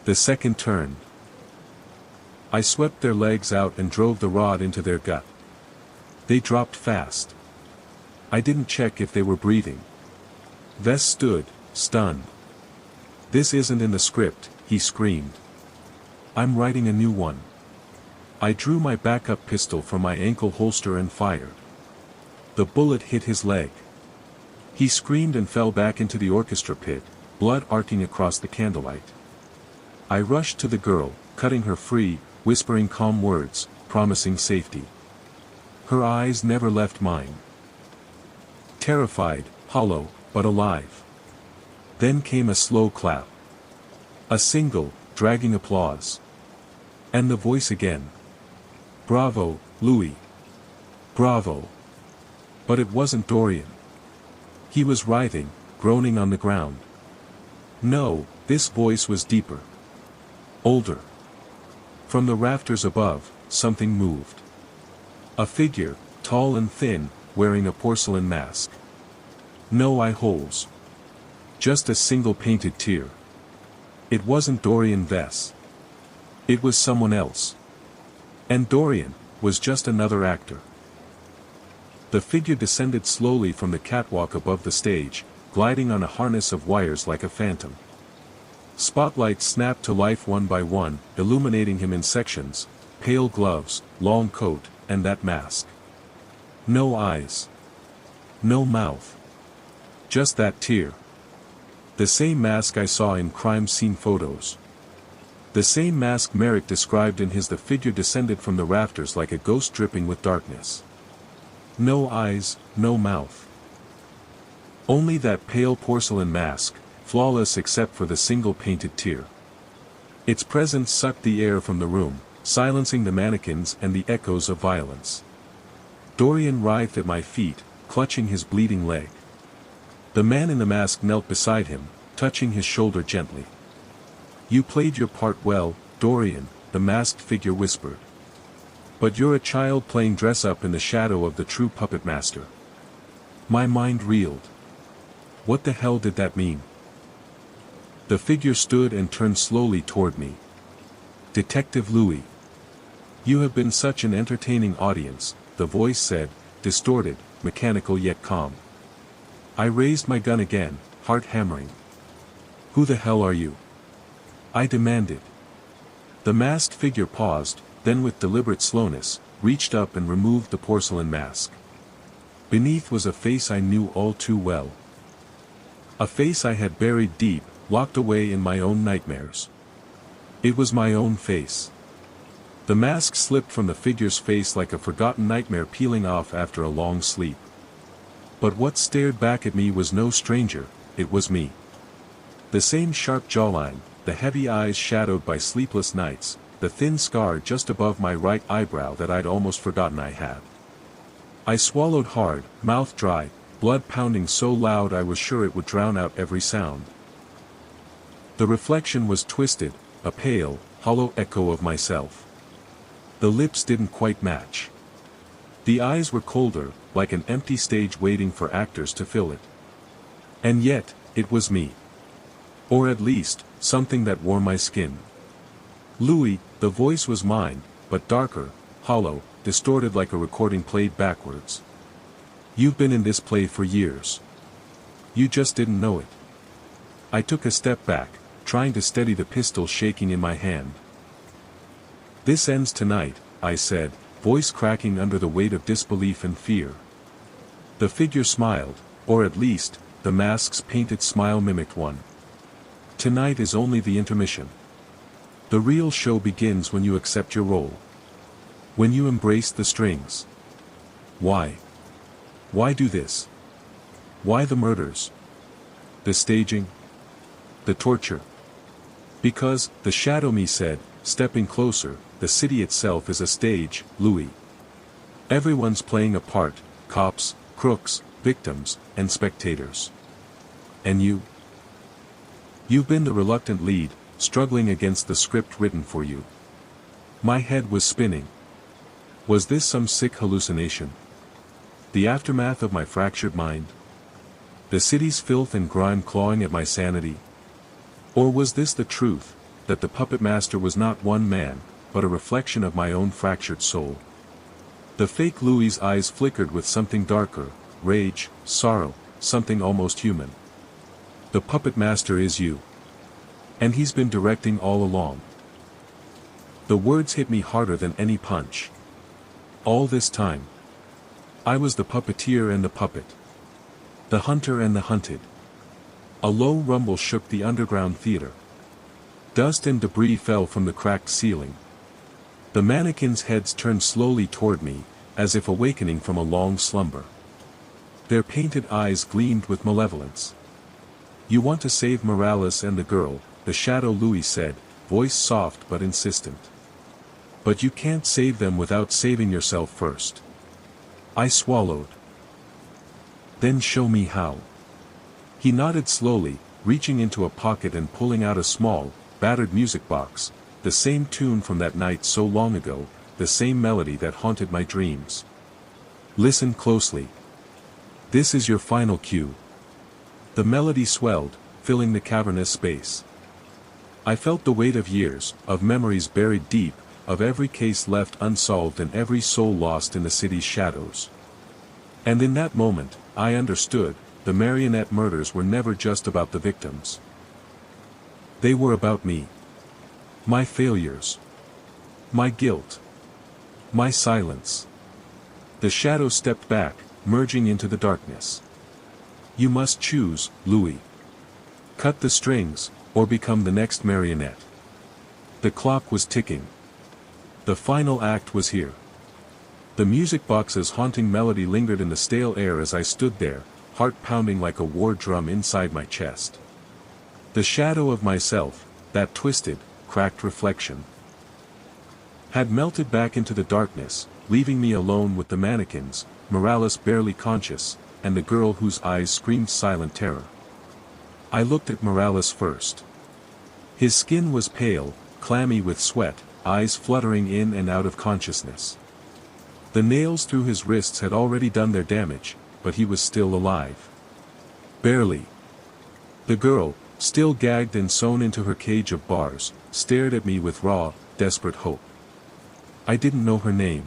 The second turned. I swept their legs out and drove the rod into their gut. They dropped fast. I didn't check if they were breathing. Vess stood, stunned. "This isn't in the script," he screamed. "I'm writing a new one." I drew my backup pistol from my ankle holster and fired. The bullet hit his leg. He screamed and fell back into the orchestra pit, blood arcing across the candlelight. I rushed to the girl, cutting her free, whispering calm words, promising safety. Her eyes never left mine. Terrified, hollow, but alive. Then came a slow clap. A single, dragging applause. And the voice again. "Bravo, Louie. Bravo." But it wasn't Dorian. He was writhing, groaning on the ground. No, this voice was deeper. Older. From the rafters above, something moved. A figure, tall and thin, wearing a porcelain mask. No eye holes. Just a single painted tear. It wasn't Dorian Vess. It was someone else. And Dorian was just another actor. The figure descended slowly from the catwalk above the stage, gliding on a harness of wires like a phantom. Spotlights snapped to life one by one, illuminating him in sections, pale gloves, long coat, and that mask. No eyes. No mouth. Just that tear. The same mask I saw in crime scene photos. The same mask Merrick described in his. The figure descended from the rafters like a ghost dripping with darkness. No eyes, no mouth. Only that pale porcelain mask, flawless except for the single painted tear. Its presence sucked the air from the room, silencing the mannequins and the echoes of violence. Dorian writhed at my feet, clutching his bleeding leg. The man in the mask knelt beside him, touching his shoulder gently. "You played your part well, Dorian," the masked figure whispered. "But you're a child playing dress-up in the shadow of the true puppet master." My mind reeled. What the hell did that mean? The figure stood and turned slowly toward me. "Detective Louie. You have been such an entertaining audience," the voice said, distorted, mechanical yet calm. I raised my gun again, heart hammering. "Who the hell are you?" I demanded. The masked figure paused, then with deliberate slowness, reached up and removed the porcelain mask. Beneath was a face I knew all too well. A face I had buried deep, locked away in my own nightmares. It was my own face. The mask slipped from the figure's face like a forgotten nightmare peeling off after a long sleep. But what stared back at me was no stranger, it was me. The same sharp jawline, the heavy eyes shadowed by sleepless nights, the thin scar just above my right eyebrow that I'd almost forgotten I had. I swallowed hard, mouth dry, blood pounding so loud I was sure it would drown out every sound. The reflection was twisted, a pale, hollow echo of myself. The lips didn't quite match. The eyes were colder, like an empty stage waiting for actors to fill it. And yet, it was me. Or at least, something that wore my skin. "Louie," the voice was mine, but darker, hollow, distorted like a recording played backwards. "You've been in this play for years. You just didn't know it." I took a step back, trying to steady the pistol shaking in my hand. "This ends tonight," I said, voice cracking under the weight of disbelief and fear. The figure smiled, or at least, the mask's painted smile mimicked one. "Tonight is only the intermission. The real show begins when you accept your role. When you embrace the strings." Why? Why do this? Why the murders? The staging? The torture? Because, the shadow me said, stepping closer, the city itself is a stage, Louie. Everyone's playing a part, cops, crooks, victims, and spectators. And you? You've been the reluctant lead, struggling against the script written for you. My head was spinning. Was this some sick hallucination? The aftermath of my fractured mind? The city's filth and grime clawing at my sanity? Or was this the truth, that the puppet master was not one man, but a reflection of my own fractured soul? The fake Louie's eyes flickered with something darker, rage, sorrow, something almost human. "The puppet master is you. And he's been directing all along." The words hit me harder than any punch. All this time, I was the puppeteer and the puppet. The hunter and the hunted. A low rumble shook the underground theater. Dust and debris fell from the cracked ceiling. The mannequins' heads turned slowly toward me, as if awakening from a long slumber. Their painted eyes gleamed with malevolence. "You want to save Morales and the girl," the shadow Louie said, voice soft but insistent. "But you can't save them without saving yourself first." I swallowed. "Then show me how." He nodded slowly, reaching into a pocket and pulling out a small, battered music box, the same tune from that night so long ago, the same melody that haunted my dreams. "Listen closely. This is your final cue." The melody swelled, filling the cavernous space. I felt the weight of years, of memories buried deep, of every case left unsolved and every soul lost in the city's shadows. And in that moment, I understood, the marionette murders were never just about the victims. They were about me. My failures. My guilt. My silence. The shadow stepped back, merging into the darkness. "You must choose, Louie. Cut the strings, or become the next marionette." The clock was ticking. The final act was here. The music box's haunting melody lingered in the stale air as I stood there, heart pounding like a war drum inside my chest. The shadow of myself, that twisted, cracked reflection, had melted back into the darkness, leaving me alone with the mannequins, Morales barely conscious, and the girl whose eyes screamed silent terror. I looked at Morales first. His skin was pale, clammy with sweat, eyes fluttering in and out of consciousness. The nails through his wrists had already done their damage, but he was still alive. Barely. The girl, still gagged and sewn into her cage of bars, stared at me with raw, desperate hope. I didn't know her name.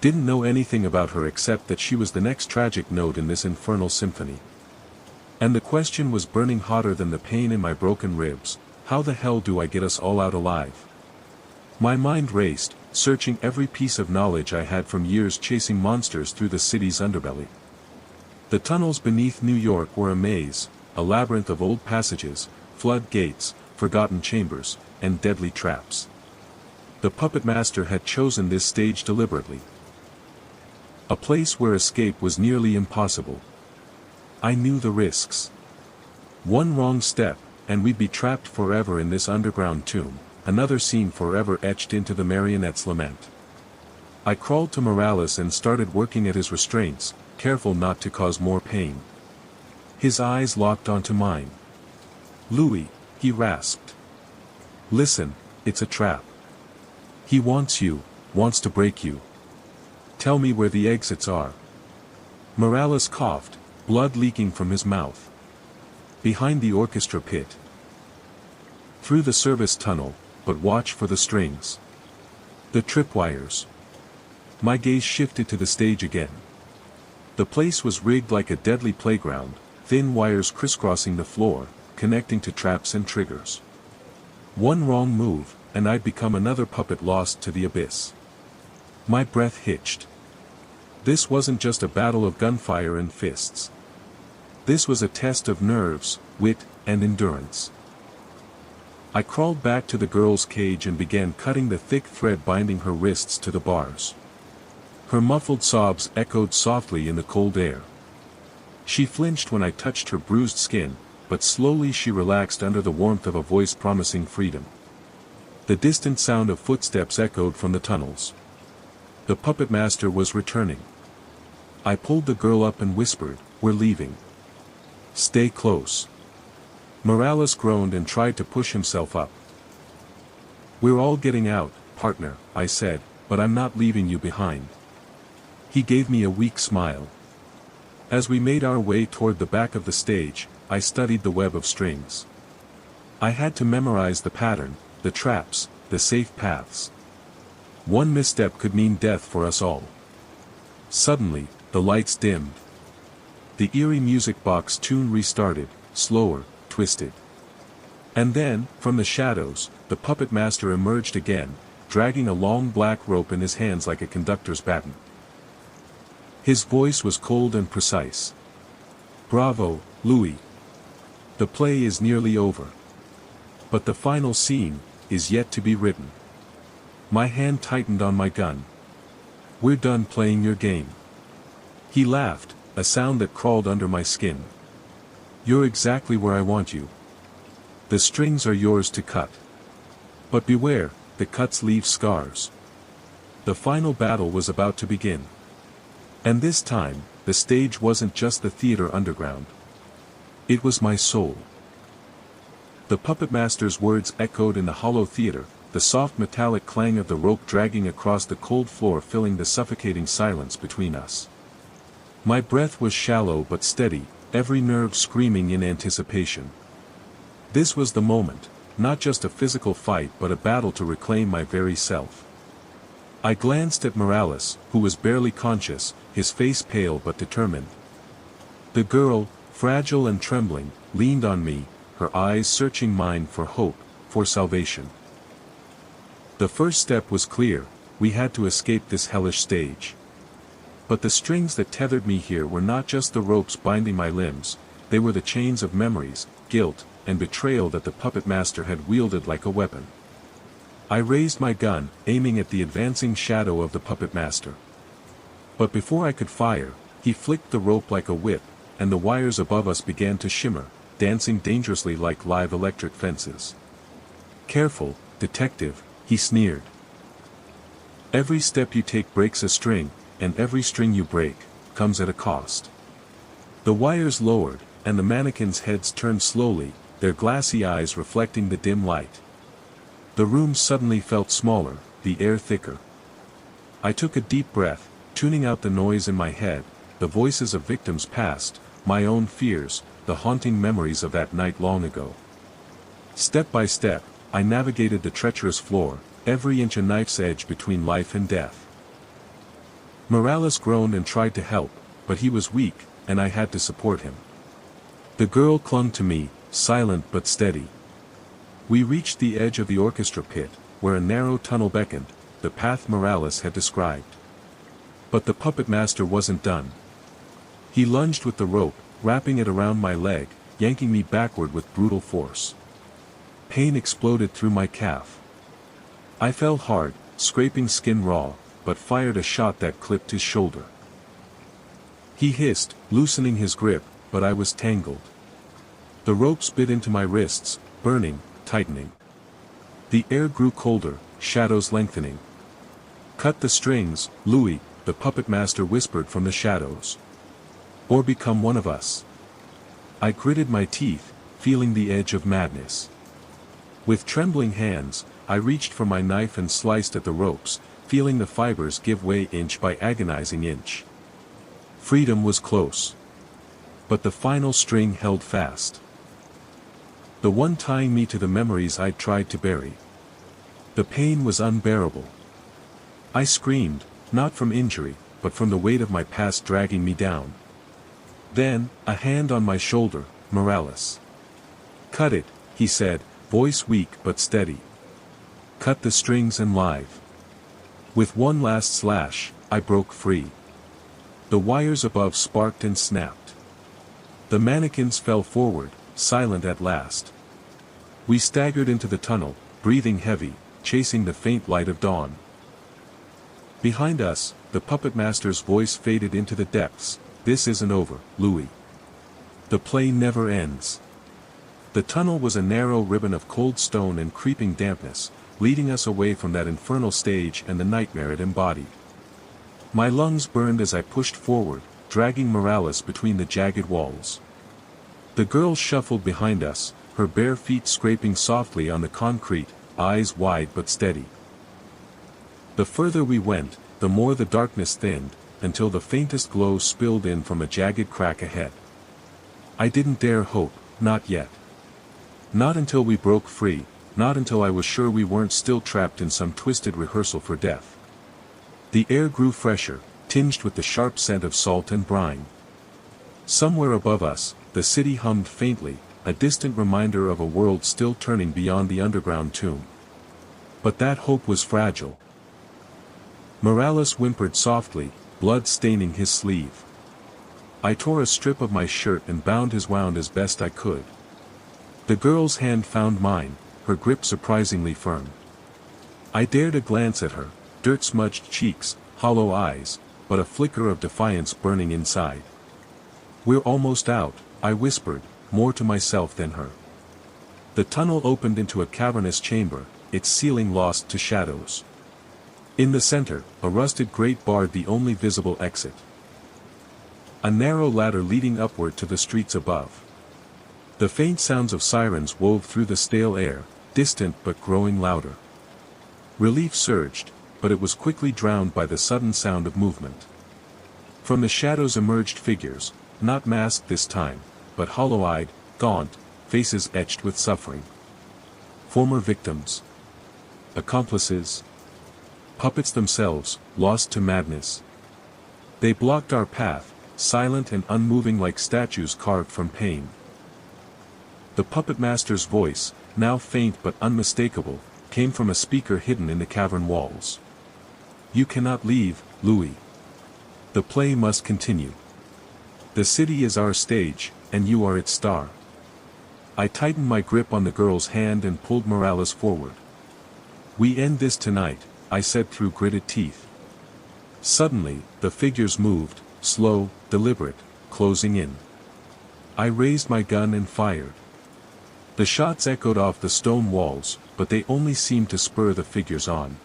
Didn't know anything about her except that she was the next tragic note in this infernal symphony. And the question was burning hotter than the pain in my broken ribs: how the hell do I get us all out alive? My mind raced, searching every piece of knowledge I had from years chasing monsters through the city's underbelly. The tunnels beneath New York were a maze, a labyrinth of old passages, flood gates, forgotten chambers, and deadly traps. The puppet master had chosen this stage deliberately. A place where escape was nearly impossible. I knew the risks. One wrong step, and we'd be trapped forever in this underground tomb, another scene forever etched into the marionette's lament. I crawled to Morales and started working at his restraints, careful not to cause more pain. His eyes locked onto mine. "Louie," he rasped. "Listen, it's a trap. He wants you, wants to break you. Tell me where the exits are." Morales coughed, blood leaking from his mouth. "Behind the orchestra pit. Through the service tunnel, but watch for the strings. The tripwires." My gaze shifted to the stage again. The place was rigged like a deadly playground, thin wires crisscrossing the floor, connecting to traps and triggers. One wrong move, and I'd become another puppet lost to the abyss. My breath hitched. This wasn't just a battle of gunfire and fists. This was a test of nerves, wit, and endurance. I crawled back to the girl's cage and began cutting the thick thread binding her wrists to the bars. Her muffled sobs echoed softly in the cold air. She flinched when I touched her bruised skin, but slowly she relaxed under the warmth of a voice promising freedom. The distant sound of footsteps echoed from the tunnels. The puppet master was returning. I pulled the girl up and whispered, "We're leaving. Stay close." Morales groaned and tried to push himself up. "We're all getting out, partner," I said, "but I'm not leaving you behind." He gave me a weak smile. As we made our way toward the back of the stage, I studied the web of strings. I had to memorize the pattern, the traps, the safe paths. One misstep could mean death for us all. Suddenly, the lights dimmed. The eerie music box tune restarted, slower, twisted. And then, from the shadows, the puppet master emerged again, dragging a long black rope in his hands like a conductor's baton. His voice was cold and precise. "Bravo, Louie. The play is nearly over. But the final scene is yet to be written." My hand tightened on my gun. "We're done playing your game." He laughed, a sound that crawled under my skin. "You're exactly where I want you. The strings are yours to cut. But beware, the cuts leave scars." The final battle was about to begin. And this time, the stage wasn't just the theater underground. It was my soul. The puppet master's words echoed in the hollow theater, the soft metallic clang of the rope dragging across the cold floor filling the suffocating silence between us. My breath was shallow but steady, every nerve screaming in anticipation. This was the moment, not just a physical fight but a battle to reclaim my very self. I glanced at Morales, who was barely conscious, his face pale but determined. The girl, fragile and trembling, leaned on me, her eyes searching mine for hope, for salvation. The first step was clear: we had to escape this hellish stage. But the strings that tethered me here were not just the ropes binding my limbs, they were the chains of memories, guilt, and betrayal that the puppet master had wielded like a weapon. I raised my gun, aiming at the advancing shadow of the puppet master. But before I could fire, he flicked the rope like a whip, and the wires above us began to shimmer, dancing dangerously like live electric fences. "Careful, detective," he sneered. "Every step you take breaks a string, and every string you break comes at a cost." The wires lowered, and the mannequins' heads turned slowly, their glassy eyes reflecting the dim light. The room suddenly felt smaller, the air thicker. I took a deep breath, tuning out the noise in my head, the voices of victims past, my own fears, the haunting memories of that night long ago. Step by step, I navigated the treacherous floor, every inch a knife's edge between life and death. Morales groaned and tried to help, but he was weak, and I had to support him. The girl clung to me, silent but steady. We reached the edge of the orchestra pit, where a narrow tunnel beckoned, the path Morales had described. But the puppet master wasn't done. He lunged with the rope, wrapping it around my leg, yanking me backward with brutal force. Pain exploded through my calf. I fell hard, scraping skin raw, but fired a shot that clipped his shoulder. He hissed, loosening his grip, but I was tangled. The ropes bit into my wrists, burning, tightening. The air grew colder, shadows lengthening. "Cut the strings, Louie," the puppet master whispered from the shadows. "Or become one of us." I gritted my teeth, feeling the edge of madness. With trembling hands, I reached for my knife and sliced at the ropes, feeling the fibers give way inch by agonizing inch. Freedom was close. But the final string held fast. The one tying me to the memories I'd tried to bury. The pain was unbearable. I screamed, not from injury, but from the weight of my past dragging me down. Then, a hand on my shoulder, "Morales." "Cut it," he said, voice weak but steady. "Cut the strings and live." With one last slash, I broke free. The wires above sparked and snapped. The mannequins fell forward, silent at last. We staggered into the tunnel, breathing heavy, chasing the faint light of dawn. Behind us, the puppet master's voice faded into the depths. "This isn't over, Louie. The play never ends." The tunnel was a narrow ribbon of cold stone and creeping dampness, leading us away from that infernal stage and the nightmare it embodied. My lungs burned as I pushed forward, dragging Morales between the jagged walls. The girl shuffled behind us, her bare feet scraping softly on the concrete, eyes wide but steady. The further we went, the more the darkness thinned, until the faintest glow spilled in from a jagged crack ahead. I didn't dare hope, not yet. Not until we broke free, not until I was sure we weren't still trapped in some twisted rehearsal for death. The air grew fresher, tinged with the sharp scent of salt and brine. Somewhere above us, the city hummed faintly, a distant reminder of a world still turning beyond the underground tomb. But that hope was fragile. Morales whimpered softly, blood staining his sleeve. I tore a strip of my shirt and bound his wound as best I could. The girl's hand found mine, her grip surprisingly firm. I dared a glance at her, dirt-smudged cheeks, hollow eyes, but a flicker of defiance burning inside. "We're almost out," I whispered, more to myself than her. The tunnel opened into a cavernous chamber, its ceiling lost to shadows. In the center, a rusted grate barred the only visible exit. A narrow ladder leading upward to the streets above. The faint sounds of sirens wove through the stale air, distant but growing louder. Relief surged, but it was quickly drowned by the sudden sound of movement. From the shadows emerged figures, not masked this time, but hollow-eyed, gaunt, faces etched with suffering. Former victims. Accomplices. Puppets themselves, lost to madness. They blocked our path, silent and unmoving like statues carved from pain. The puppet master's voice, now faint but unmistakable, came from a speaker hidden in the cavern walls. "You cannot leave, Louie. The play must continue. The city is our stage, and you are its star." I tightened my grip on the girl's hand and pulled Morales forward. "We end this tonight," I said through gritted teeth. Suddenly, the figures moved, slow, deliberate, closing in. I raised my gun and fired. The shots echoed off the stone walls, but they only seemed to spur the figures on.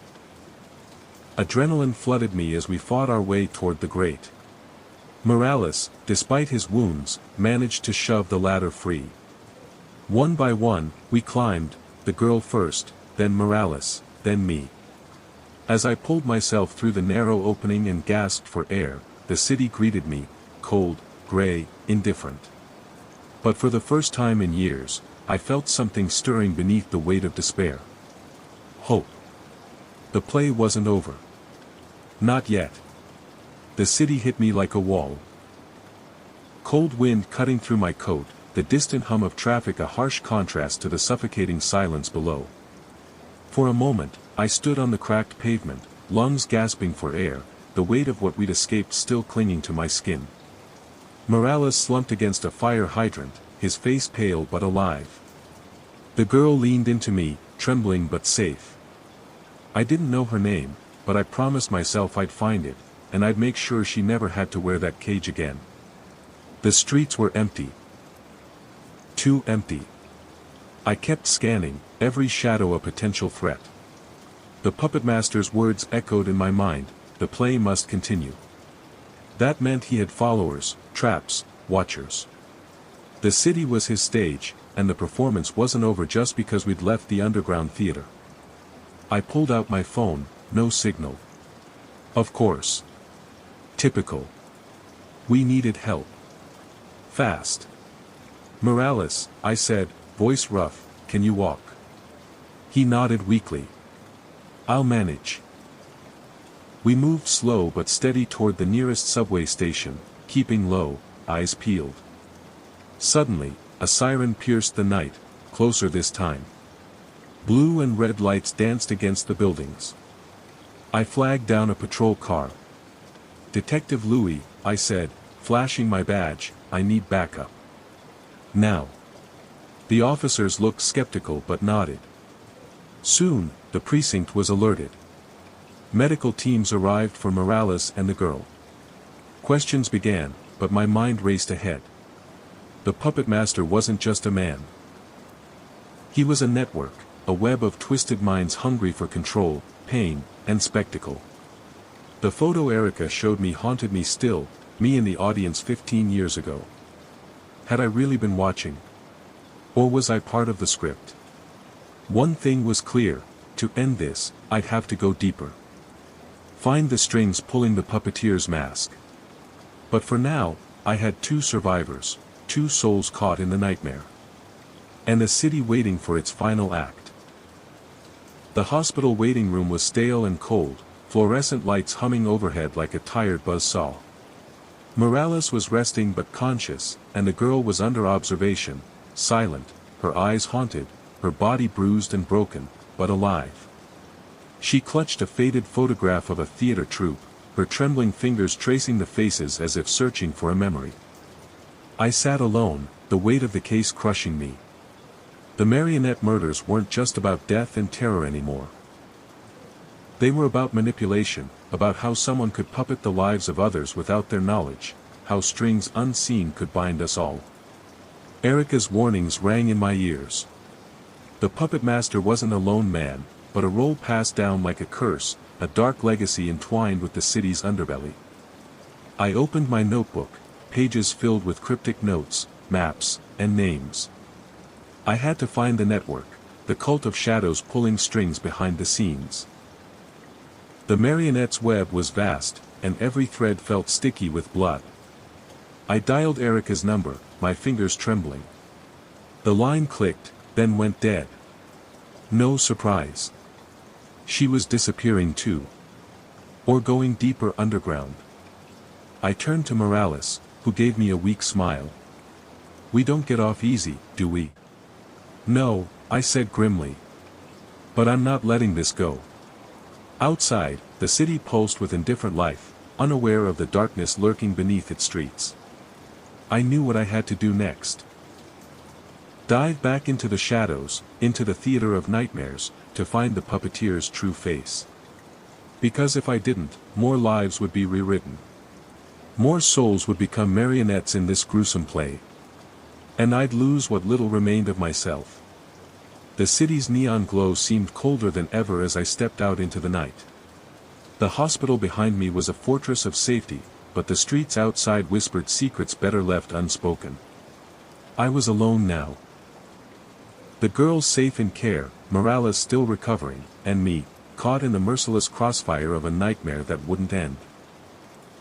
Adrenaline flooded me as we fought our way toward the grate. Morales, despite his wounds, managed to shove the ladder free. One by one, we climbed, the girl first, then Morales, then me. As I pulled myself through the narrow opening and gasped for air, the city greeted me, cold, gray, indifferent. But for the first time in years, I felt something stirring beneath the weight of despair. Hope. The play wasn't over. Not yet. The city hit me like a wall. Cold wind cutting through my coat, the distant hum of traffic a harsh contrast to the suffocating silence below. For a moment, I stood on the cracked pavement, lungs gasping for air, the weight of what we'd escaped still clinging to my skin. Morales slumped against a fire hydrant, his face pale but alive. The girl leaned into me, trembling but safe. I didn't know her name, but I promised myself I'd find it, and I'd make sure she never had to wear that cage again. The streets were empty. Too empty. I kept scanning, every shadow a potential threat. The puppet master's words echoed in my mind, the play must continue. That meant he had followers, traps, watchers. The city was his stage, and the performance wasn't over just because we'd left the underground theater. I pulled out my phone, no signal. Of course. Typical. We needed help. Fast. Morales, I said, voice rough, can you walk? He nodded weakly. I'll manage. We moved slow but steady toward the nearest subway station, keeping low, eyes peeled. Suddenly, a siren pierced the night, closer this time. Blue and red lights danced against the buildings. I flagged down a patrol car. Detective Louie, I said, flashing my badge, I need backup. Now. The officers looked skeptical but nodded. Soon, the precinct was alerted. Medical teams arrived for Morales and the girl. Questions began, but my mind raced ahead. The puppet master wasn't just a man. He was a network, a web of twisted minds hungry for control, pain, and spectacle. The photo Erica showed me haunted me still, me in the audience 15 years ago. Had I really been watching? Or was I part of the script? One thing was clear, to end this, I'd have to go deeper. Find the strings pulling the puppeteer's mask. But for now, I had two survivors, two souls caught in the nightmare. And a city waiting for its final act. The hospital waiting room was stale and cold, fluorescent lights humming overhead like a tired buzzsaw. Morales was resting but conscious, and the girl was under observation, silent, her eyes haunted, her body bruised and broken, but alive. She clutched a faded photograph of a theater troupe, her trembling fingers tracing the faces as if searching for a memory. I sat alone, the weight of the case crushing me. The marionette murders weren't just about death and terror anymore. They were about manipulation, about how someone could puppet the lives of others without their knowledge, how strings unseen could bind us all. Erica's warnings rang in my ears. The puppet master wasn't a lone man, but a role passed down like a curse, a dark legacy entwined with the city's underbelly. I opened my notebook, pages filled with cryptic notes, maps, and names. I had to find the network, the cult of shadows pulling strings behind the scenes. The marionette's web was vast, and every thread felt sticky with blood. I dialed Erica's number, my fingers trembling. The line clicked, then went dead. No surprise. She was disappearing too. Or going deeper underground. I turned to Morales, who gave me a weak smile. We don't get off easy, do we? No, I said grimly. But I'm not letting this go. Outside, the city pulsed with indifferent life, unaware of the darkness lurking beneath its streets. I knew what I had to do next. Dive back into the shadows, into the theater of nightmares, to find the puppeteer's true face. Because if I didn't, more lives would be rewritten. More souls would become marionettes in this gruesome play. And I'd lose what little remained of myself. The city's neon glow seemed colder than ever as I stepped out into the night. The hospital behind me was a fortress of safety, but the streets outside whispered secrets better left unspoken. I was alone now. The girl safe in care, Morales still recovering, and me, caught in the merciless crossfire of a nightmare that wouldn't end.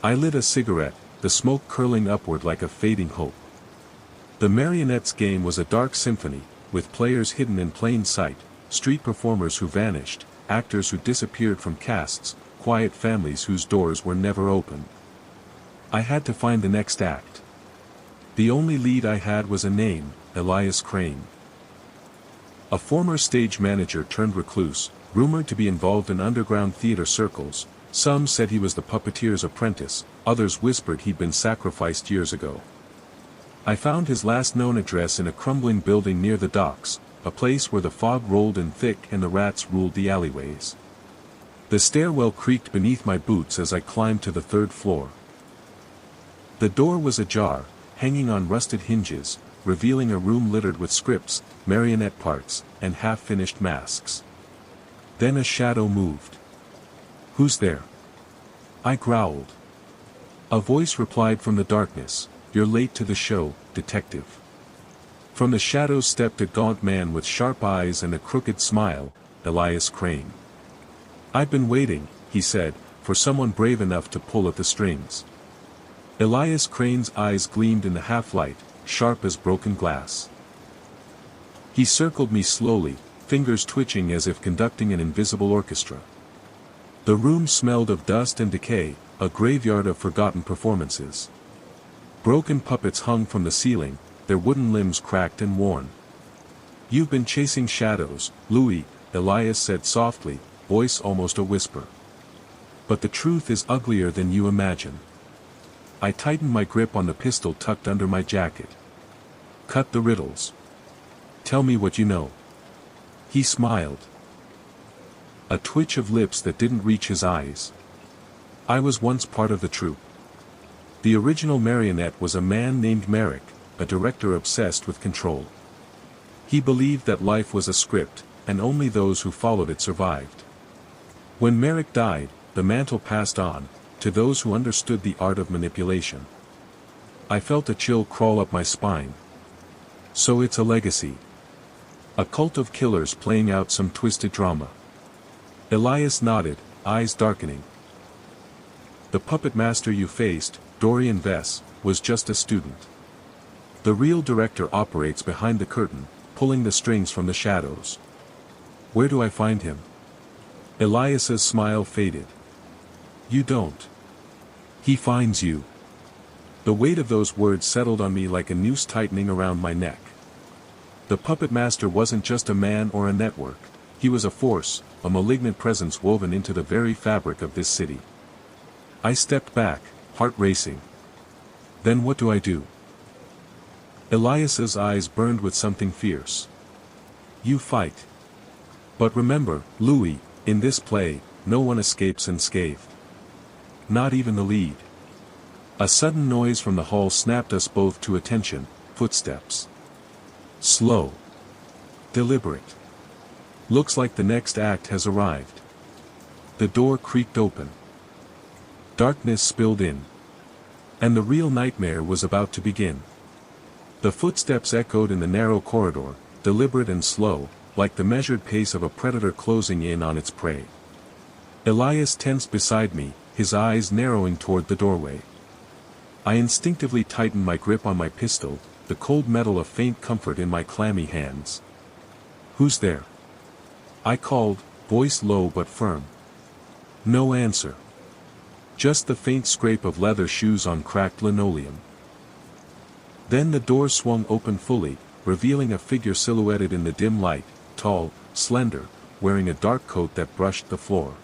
I lit a cigarette, the smoke curling upward like a fading hope. The Marionettes game was a dark symphony, with players hidden in plain sight, street performers who vanished, actors who disappeared from casts, quiet families whose doors were never open. I had to find the next act. The only lead I had was a name, Elias Crane. A former stage manager turned recluse, rumored to be involved in underground theater circles. Some said he was the puppeteer's apprentice, others whispered he'd been sacrificed years ago. I found his last known address in a crumbling building near the docks, a place where the fog rolled in thick and the rats ruled the alleyways. The stairwell creaked beneath my boots as I climbed to the third floor. The door was ajar, hanging on rusted hinges, revealing a room littered with scripts, marionette parts, and half-finished masks. Then a shadow moved. "Who's there?" I growled. A voice replied from the darkness, "You're late to the show, detective." From the shadows stepped a gaunt man with sharp eyes and a crooked smile, Elias Crane. "I've been waiting," he said, "for someone brave enough to pull at the strings." Elias Crane's eyes gleamed in the half-light, sharp as broken glass. He circled me slowly, fingers twitching as if conducting an invisible orchestra. The room smelled of dust and decay, a graveyard of forgotten performances. Broken puppets hung from the ceiling, their wooden limbs cracked and worn. "You've been chasing shadows, Louie," Elias said softly, voice almost a whisper. "But the truth is uglier than you imagine." I tightened my grip on the pistol tucked under my jacket. "Cut the riddles. Tell me what you know." He smiled. A twitch of lips that didn't reach his eyes. "I was once part of the troupe. The original marionette was a man named Merrick, a director obsessed with control. He believed that life was a script, and only those who followed it survived. When Merrick died, the mantle passed on, to those who understood the art of manipulation." I felt a chill crawl up my spine. "So it's a legacy. A cult of killers playing out some twisted drama." Elias nodded, eyes darkening. "The puppet master you faced, Dorian Vess, was just a student. The real director operates behind the curtain, pulling the strings from the shadows." "Where do I find him?" Elias's smile faded. "You don't. He finds you." The weight of those words settled on me like a noose tightening around my neck. The puppet master wasn't just a man or a network, he was a force, a malignant presence woven into the very fabric of this city. I stepped back, heart racing. "Then what do I do?" Elias's eyes burned with something fierce. "You fight. But remember, Louie, in this play, no one escapes unscathed. Not even the lead." A sudden noise from the hall snapped us both to attention, footsteps. Slow. Deliberate. Looks like the next act has arrived. The door creaked open. Darkness spilled in. And the real nightmare was about to begin. The footsteps echoed in the narrow corridor, deliberate and slow, like the measured pace of a predator closing in on its prey. Elias tensed beside me, his eyes narrowing toward the doorway. I instinctively tightened my grip on my pistol, the cold metal of faint comfort in my clammy hands. "Who's there?" I called, voice low but firm. No answer. Just the faint scrape of leather shoes on cracked linoleum. Then the door swung open fully, revealing a figure silhouetted in the dim light, tall, slender, wearing a dark coat that brushed the floor.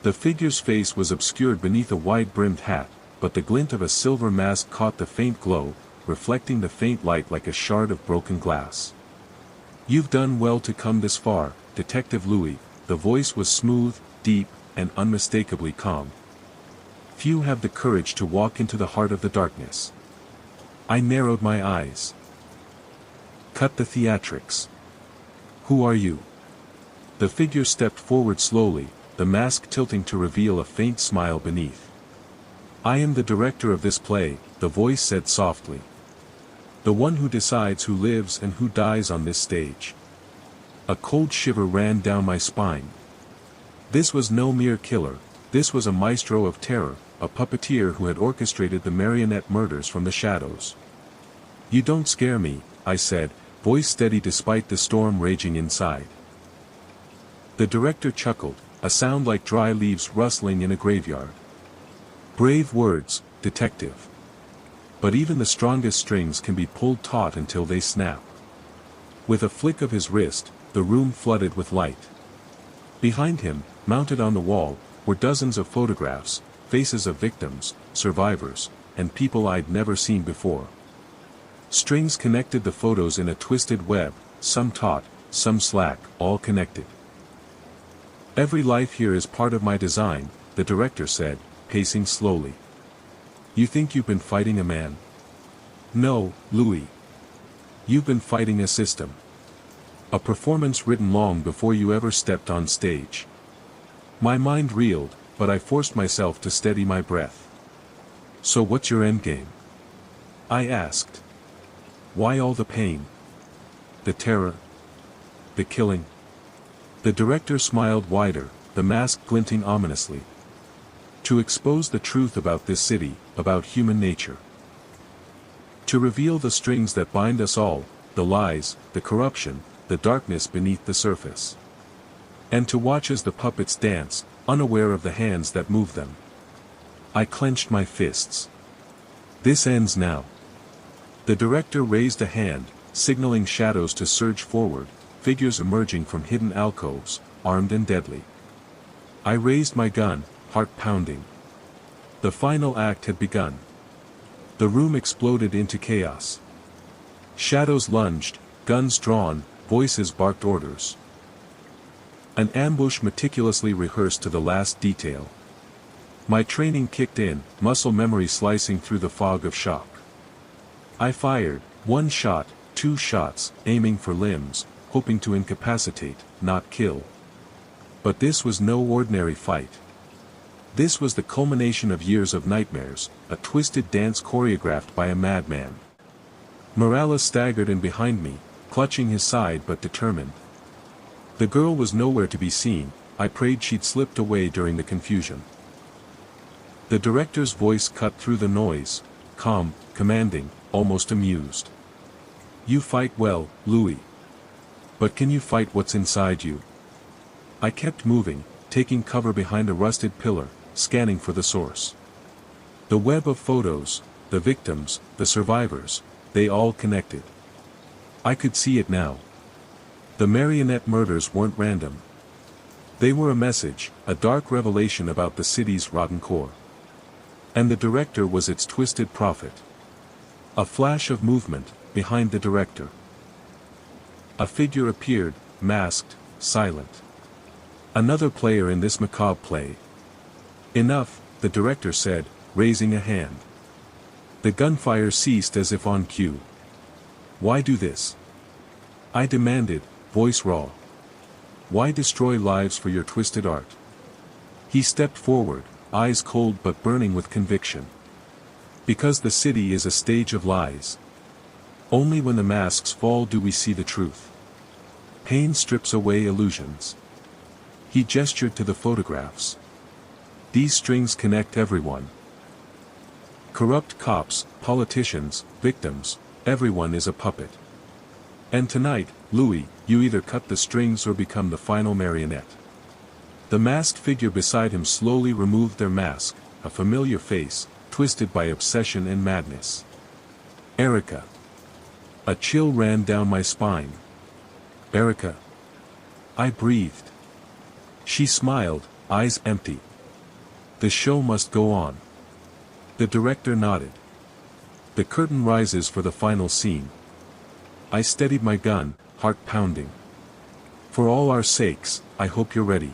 The figure's face was obscured beneath a wide-brimmed hat, but the glint of a silver mask caught the faint glow, reflecting the faint light like a shard of broken glass. "You've done well to come this far, Detective Louie," the voice was smooth, deep, and unmistakably calm. "Few have the courage to walk into the heart of the darkness." I narrowed my eyes. "Cut the theatrics. Who are you?" The figure stepped forward slowly, the mask tilting to reveal a faint smile beneath. "I am the director of this play," the voice said softly. "The one who decides who lives and who dies on this stage." A cold shiver ran down my spine. This was no mere killer, this was a maestro of terror, a puppeteer who had orchestrated the marionette murders from the shadows. You don't scare me, I said, voice steady despite the storm raging inside. The director chuckled, a sound like dry leaves rustling in a graveyard. Brave words, detective. But even the strongest strings can be pulled taut until they snap. With a flick of his wrist, the room flooded with light. Behind him, mounted on the wall, were dozens of photographs, faces of victims, survivors, and people I'd never seen before. Strings connected the photos in a twisted web, some taut, some slack, all connected. Every life here is part of my design, the director said, pacing slowly. You think you've been fighting a man? No, Louie. You've been fighting a system. A performance written long before you ever stepped on stage. My mind reeled, but I forced myself to steady my breath. So what's your endgame? I asked. Why all the pain? The terror? The killing? The director smiled wider, the mask glinting ominously. To expose the truth about this city, about human nature. To reveal the strings that bind us all, the lies, the corruption, the darkness beneath the surface. And to watch as the puppets dance, unaware of the hands that move them. I clenched my fists. This ends now. The director raised a hand, signaling shadows to surge forward, figures emerging from hidden alcoves, armed and deadly. I raised my gun, heart pounding. The final act had begun. The room exploded into chaos. Shadows lunged, guns drawn, voices barked orders. An ambush meticulously rehearsed to the last detail. My training kicked in, muscle memory slicing through the fog of shock. I fired, 1 shot, 2 shots, aiming for limbs, hoping to incapacitate, not kill. But this was no ordinary fight. This was the culmination of years of nightmares, a twisted dance choreographed by a madman. Morales staggered in behind me, clutching his side but determined. The girl was nowhere to be seen, I prayed she'd slipped away during the confusion. The director's voice cut through the noise, calm, commanding, almost amused. You fight well, Louie. But can you fight what's inside you? I kept moving, taking cover behind a rusted pillar, scanning for the source. The web of photos, the victims, the survivors, they all connected. I could see it now. The marionette murders weren't random. They were a message, a dark revelation about the city's rotten core. And the director was its twisted prophet. A flash of movement, behind the director. A figure appeared, masked, silent. Another player in this macabre play. Enough, the director said, raising a hand. The gunfire ceased as if on cue. Why do this? I demanded, voice raw. Why destroy lives for your twisted art? He stepped forward, eyes cold but burning with conviction. Because the city is a stage of lies. Only when the masks fall do we see the truth. Pain strips away illusions. He gestured to the photographs. These strings connect everyone. Corrupt cops, politicians, victims, everyone is a puppet. And tonight, Louie, you either cut the strings or become the final marionette. The masked figure beside him slowly removed their mask, a familiar face, twisted by obsession and madness. Erica. A chill ran down my spine. Erica. I breathed. She smiled, eyes empty. The show must go on. The director nodded. The curtain rises for the final scene. I steadied my gun, heart pounding. For all our sakes, I hope you're ready.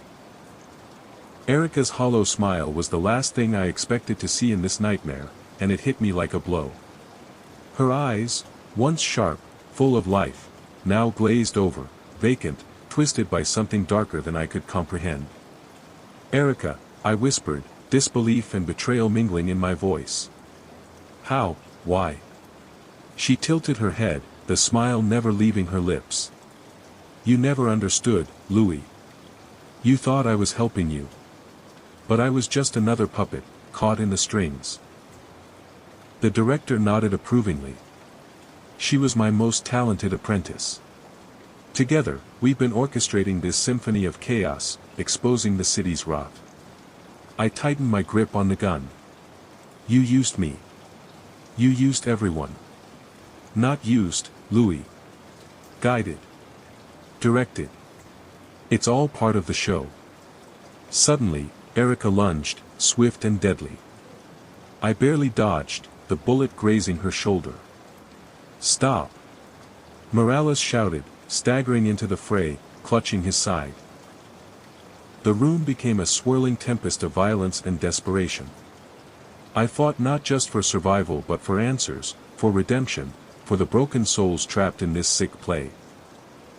Erica's hollow smile was the last thing I expected to see in this nightmare, and it hit me like a blow. Her eyes, once sharp, full of life, now glazed over, vacant, twisted by something darker than I could comprehend. Erica, I whispered, disbelief and betrayal mingling in my voice. How, why? She tilted her head, the smile never leaving her lips. You never understood, Louie. You thought I was helping you. But I was just another puppet, caught in the strings. The director nodded approvingly. She was my most talented apprentice. Together, we've been orchestrating this symphony of chaos, exposing the city's rot. I tightened my grip on the gun. You used me. You used everyone. Not used, Louie. Guided. Directed. It's all part of the show. Suddenly, Erica lunged, swift and deadly. I barely dodged, the bullet grazing her shoulder. Stop! Morales shouted, staggering into the fray, clutching his side. The room became a swirling tempest of violence and desperation. I fought not just for survival but for answers, for redemption, for the broken souls trapped in this sick play.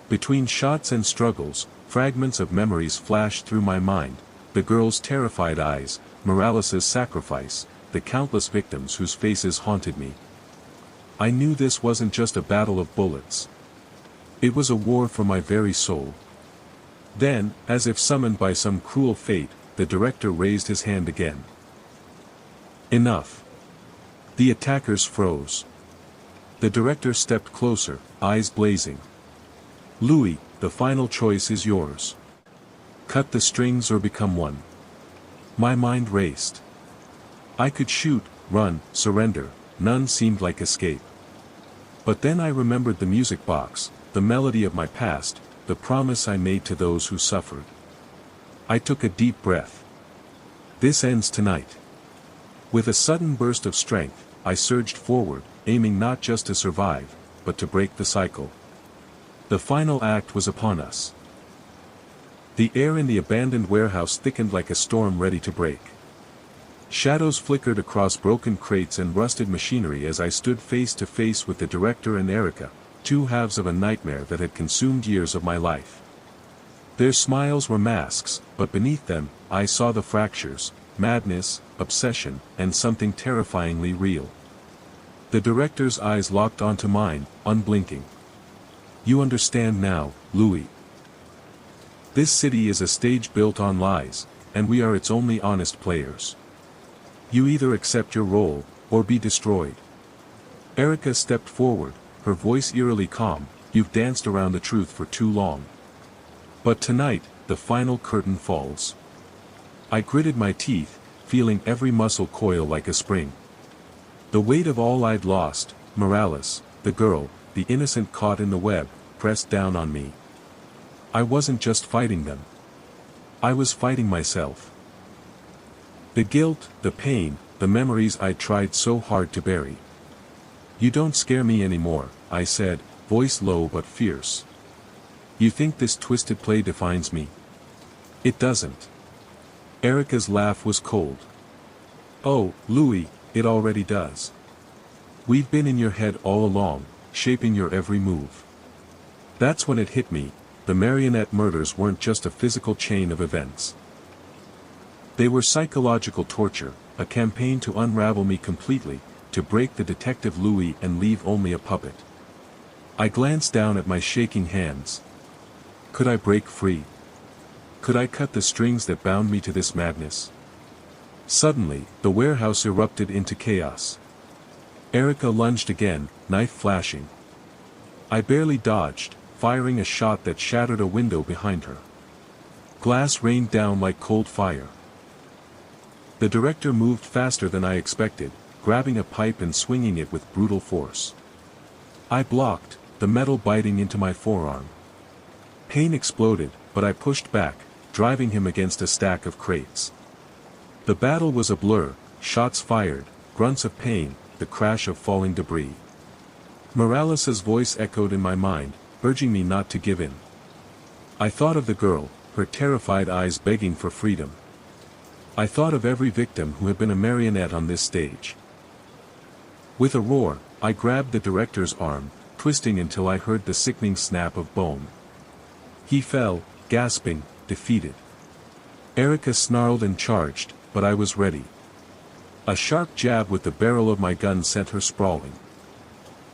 Between shots and struggles, fragments of memories flashed through my mind, the girl's terrified eyes, Morales's sacrifice, the countless victims whose faces haunted me. I knew this wasn't just a battle of bullets. It was a war for my very soul. Then, as if summoned by some cruel fate, the director raised his hand again. Enough. The attackers froze. The director stepped closer, eyes blazing. Louie, the final choice is yours. Cut the strings or become one. My mind raced. I could shoot, run, surrender, none seemed like escape. But then I remembered the music box, the melody of my past, the promise I made to those who suffered. I took a deep breath. This ends tonight. With a sudden burst of strength, I surged forward, aiming not just to survive, but to break the cycle. The final act was upon us. The air in the abandoned warehouse thickened like a storm ready to break. Shadows flickered across broken crates and rusted machinery as I stood face to face with the director and Erica, two halves of a nightmare that had consumed years of my life. Their smiles were masks, but beneath them, I saw the fractures, madness, obsession, and something terrifyingly real. The director's eyes locked onto mine, unblinking. You understand now, Louie. This city is a stage built on lies, and we are its only honest players. You either accept your role, or be destroyed. Erica stepped forward, her voice eerily calm. You've danced around the truth for too long. But tonight, the final curtain falls. I gritted my teeth, feeling every muscle coil like a spring. The weight of all I'd lost, Morales, the girl, the innocent caught in the web, pressed down on me. I wasn't just fighting them. I was fighting myself. The guilt, the pain, the memories I tried so hard to bury. You don't scare me anymore, I said, voice low but fierce. You think this twisted play defines me? It doesn't. Erica's laugh was cold. Oh, Louie, it already does. We've been in your head all along, shaping your every move. That's when it hit me, the marionette murders weren't just a physical chain of events. They were psychological torture, a campaign to unravel me completely, to break the detective Louie and leave only a puppet. I glanced down at my shaking hands. Could I break free? Could I cut the strings that bound me to this madness? Suddenly, the warehouse erupted into chaos. Erica lunged again, knife flashing. I barely dodged, firing a shot that shattered a window behind her. Glass rained down like cold fire. The director moved faster than I expected, grabbing a pipe and swinging it with brutal force. I blocked, the metal biting into my forearm. Pain exploded, but I pushed back, driving him against a stack of crates. The battle was a blur, shots fired, grunts of pain, the crash of falling debris. Morales's voice echoed in my mind, urging me not to give in. I thought of the girl, her terrified eyes begging for freedom. I thought of every victim who had been a marionette on this stage. With a roar, I grabbed the director's arm, twisting until I heard the sickening snap of bone. He fell, gasping, defeated. Erica snarled and charged, but I was ready. A sharp jab with the barrel of my gun sent her sprawling.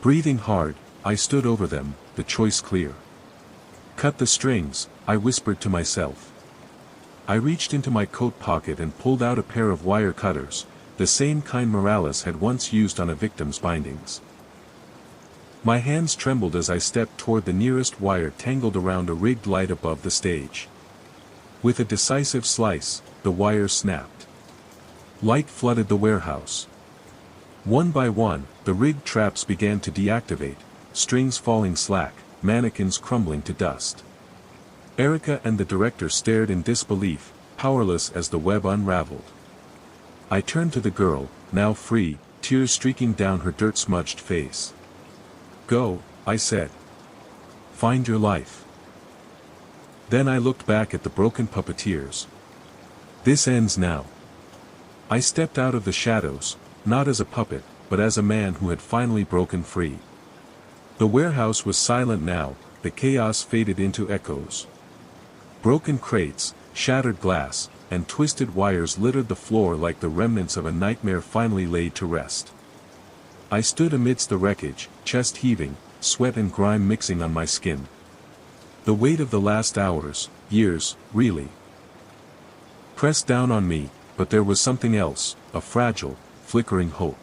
Breathing hard, I stood over them, the choice clear. Cut the strings, I whispered to myself. I reached into my coat pocket and pulled out a pair of wire cutters, the same kind Morales had once used on a victim's bindings. My hands trembled as I stepped toward the nearest wire tangled around a rigged light above the stage. With a decisive slice, the wire snapped. Light flooded the warehouse. One by one, the rigged traps began to deactivate, strings falling slack, mannequins crumbling to dust. Erica and the director stared in disbelief, powerless as the web unraveled. I turned to the girl, now free, tears streaking down her dirt-smudged face. "Go," I said. "Find your life." Then I looked back at the broken puppeteers. This ends now. I stepped out of the shadows, not as a puppet, but as a man who had finally broken free. The warehouse was silent now, the chaos faded into echoes. Broken crates, shattered glass, and twisted wires littered the floor like the remnants of a nightmare finally laid to rest. I stood amidst the wreckage, chest heaving, sweat and grime mixing on my skin. The weight of the last hours, years, really, pressed down on me, but there was something else, a fragile, flickering hope.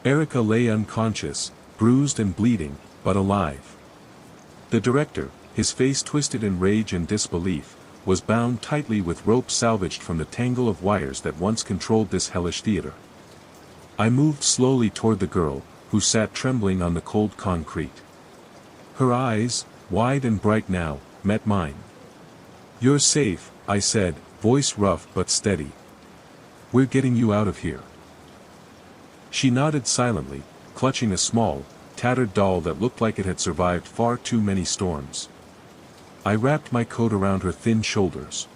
Erica lay unconscious, bruised and bleeding, but alive. The director, his face twisted in rage and disbelief, was bound tightly with rope salvaged from the tangle of wires that once controlled this hellish theater. I moved slowly toward the girl, who sat trembling on the cold concrete. Her eyes, wide and bright now, met mine. "You're safe," I said, voice rough but steady. "We're getting you out of here." She nodded silently, clutching a small, tattered doll that looked like it had survived far too many storms. I wrapped my coat around her thin shoulders.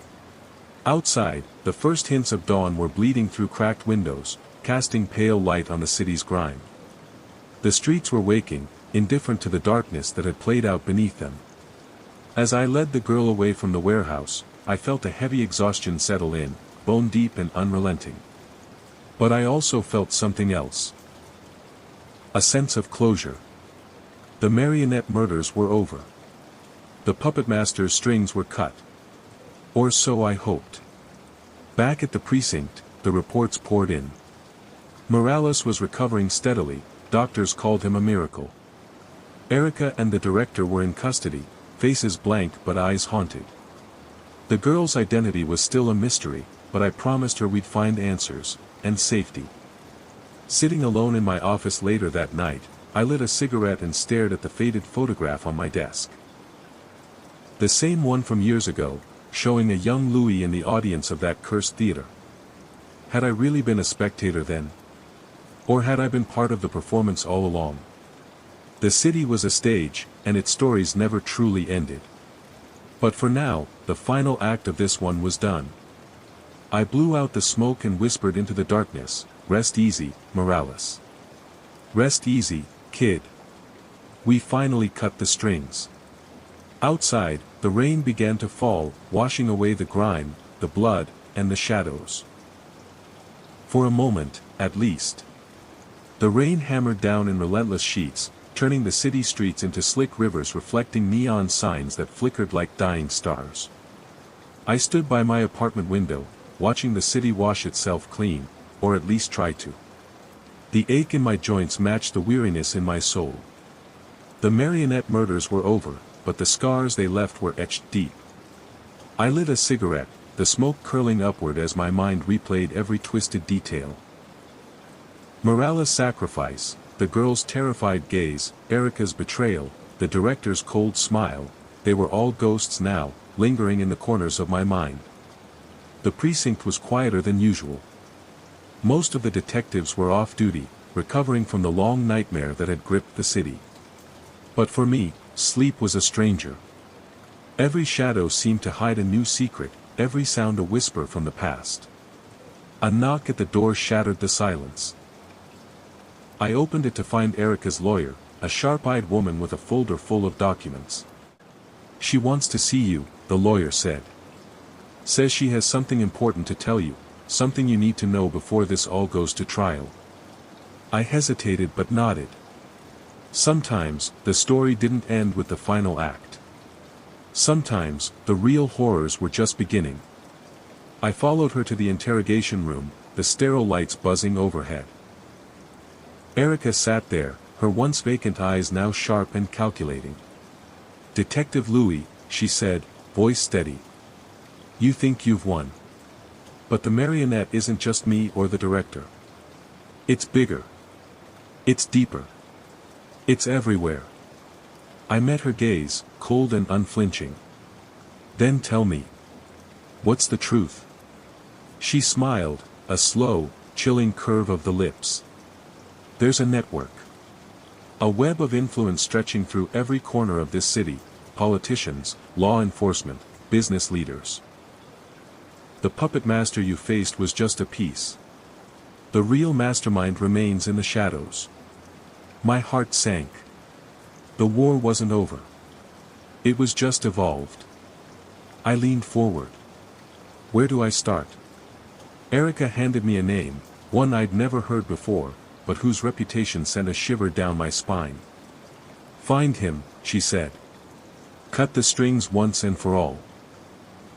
Outside, the first hints of dawn were bleeding through cracked windows, casting pale light on the city's grime. The streets were waking, indifferent to the darkness that had played out beneath them. As I led the girl away from the warehouse, I felt a heavy exhaustion settle in, bone deep and unrelenting. But I also felt something else. A sense of closure. The marionette murders were over. The puppet master's strings were cut. Or so I hoped. Back at the precinct, the reports poured in. Morales was recovering steadily, doctors called him a miracle. Erica and the director were in custody, faces blank but eyes haunted. The girl's identity was still a mystery, but I promised her we'd find answers, and safety. Sitting alone in my office later that night, I lit a cigarette and stared at the faded photograph on my desk. The same one from years ago, showing a young Louie in the audience of that cursed theater. Had I really been a spectator then? Or had I been part of the performance all along? The city was a stage, and its stories never truly ended. But for now, the final act of this one was done. I blew out the smoke and whispered into the darkness, "Rest easy, Morales. Rest easy, kid. We finally cut the strings." Outside, the rain began to fall, washing away the grime, the blood, and the shadows. For a moment, at least. The rain hammered down in relentless sheets, turning the city streets into slick rivers reflecting neon signs that flickered like dying stars. I stood by my apartment window, watching the city wash itself clean, or at least try to. The ache in my joints matched the weariness in my soul. The marionette murders were over, but the scars they left were etched deep. I lit a cigarette, the smoke curling upward as my mind replayed every twisted detail. Morales' sacrifice, the girl's terrified gaze, Erica's betrayal, the director's cold smile, they were all ghosts now, lingering in the corners of my mind. The precinct was quieter than usual. Most of the detectives were off duty, recovering from the long nightmare that had gripped the city. But for me, sleep was a stranger. Every shadow seemed to hide a new secret, every sound a whisper from the past. A knock at the door shattered the silence. I opened it to find Erica's lawyer, a sharp-eyed woman with a folder full of documents. "She wants to see you," the lawyer said. "Says she has something important to tell you, something you need to know before this all goes to trial." I hesitated but nodded. Sometimes, the story didn't end with the final act. Sometimes, the real horrors were just beginning. I followed her to the interrogation room, the sterile lights buzzing overhead. Erica sat there, her once vacant eyes now sharp and calculating. "Detective Louie," she said, voice steady. "You think you've won. But the marionette isn't just me or the director. It's bigger. It's deeper. It's everywhere." I met her gaze, cold and unflinching. "Then tell me. What's the truth?" She smiled, a slow, chilling curve of the lips. "There's a network. A web of influence stretching through every corner of this city, politicians, law enforcement, business leaders. The puppet master you faced was just a piece. The real mastermind remains in the shadows." My heart sank. The war wasn't over. It was just evolved. I leaned forward. "Where do I start?" Erica handed me a name, one I'd never heard before, but whose reputation sent a shiver down my spine. "Find him," she said. "Cut the strings once and for all."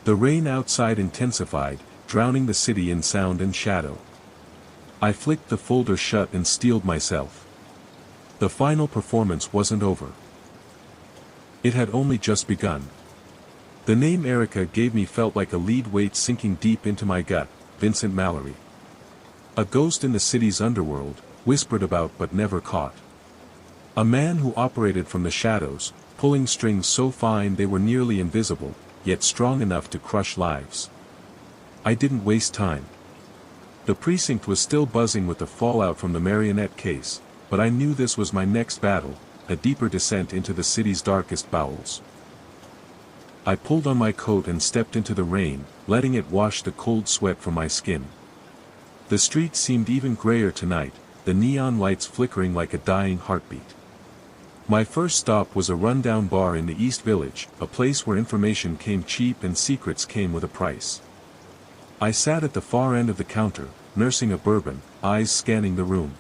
The rain outside intensified, drowning the city in sound and shadow. I flicked the folder shut and steeled myself. The final performance wasn't over. It had only just begun. The name Erica gave me felt like a lead weight sinking deep into my gut, Vincent Mallory. A ghost in the city's underworld, whispered about but never caught. A man who operated from the shadows, pulling strings so fine they were nearly invisible, yet strong enough to crush lives. I didn't waste time. The precinct was still buzzing with the fallout from the marionette case, but I knew this was my next battle, a deeper descent into the city's darkest bowels. I pulled on my coat and stepped into the rain, letting it wash the cold sweat from my skin. The street seemed even grayer tonight, the neon lights flickering like a dying heartbeat. My first stop was a rundown bar in the East Village, a place where information came cheap and secrets came with a price. I sat at the far end of the counter, nursing a bourbon, eyes scanning the room.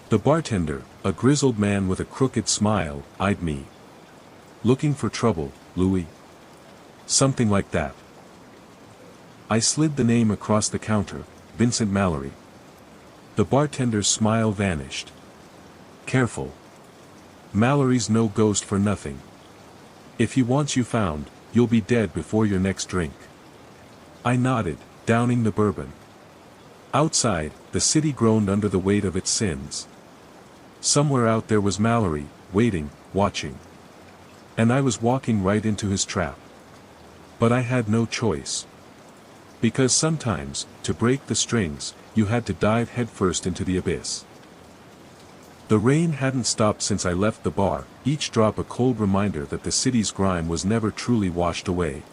The bartender, a grizzled man with a crooked smile, eyed me. "Looking for trouble, Louie?" "Something like that." I slid the name across the counter, Vincent Mallory. The bartender's smile vanished. "Careful. Mallory's no ghost for nothing. If he wants you found, you'll be dead before your next drink." I nodded, downing the bourbon. Outside, the city groaned under the weight of its sins. Somewhere out there was Mallory, waiting, watching. And I was walking right into his trap. But I had no choice. Because sometimes, to break the strings, you had to dive headfirst into the abyss. The rain hadn't stopped since I left the bar, each drop a cold reminder that the city's grime was never truly washed away.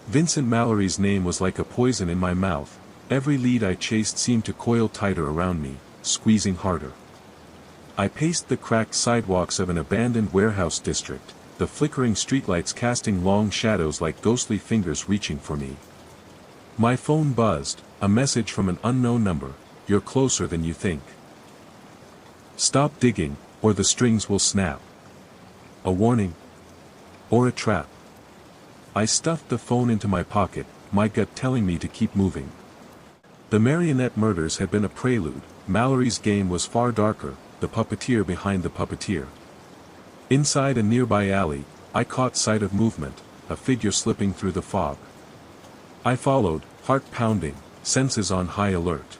Vincent Mallory's name was like a poison in my mouth, every lead I chased seemed to coil tighter around me, squeezing harder. I paced the cracked sidewalks of an abandoned warehouse district, the flickering streetlights casting long shadows like ghostly fingers reaching for me. My phone buzzed, a message from an unknown number, "You're closer than you think. Stop digging, or the strings will snap." A warning? Or a trap? I stuffed the phone into my pocket, my gut telling me to keep moving. The marionette murders had been a prelude, Mallory's game was far darker, the puppeteer behind the puppeteer. Inside a nearby alley, I caught sight of movement, a figure slipping through the fog. I followed, heart pounding, senses on high alert.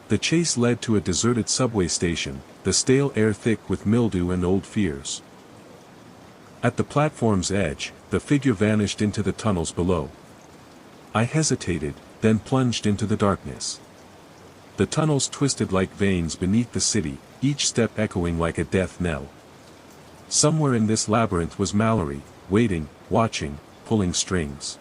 The chase led to a deserted subway station, the stale air thick with mildew and old fears. At the platform's edge, the figure vanished into the tunnels below. I hesitated, then plunged into the darkness. The tunnels twisted like veins beneath the city, each step echoing like a death knell. Somewhere in this labyrinth was Mallory, waiting, watching, pulling strings.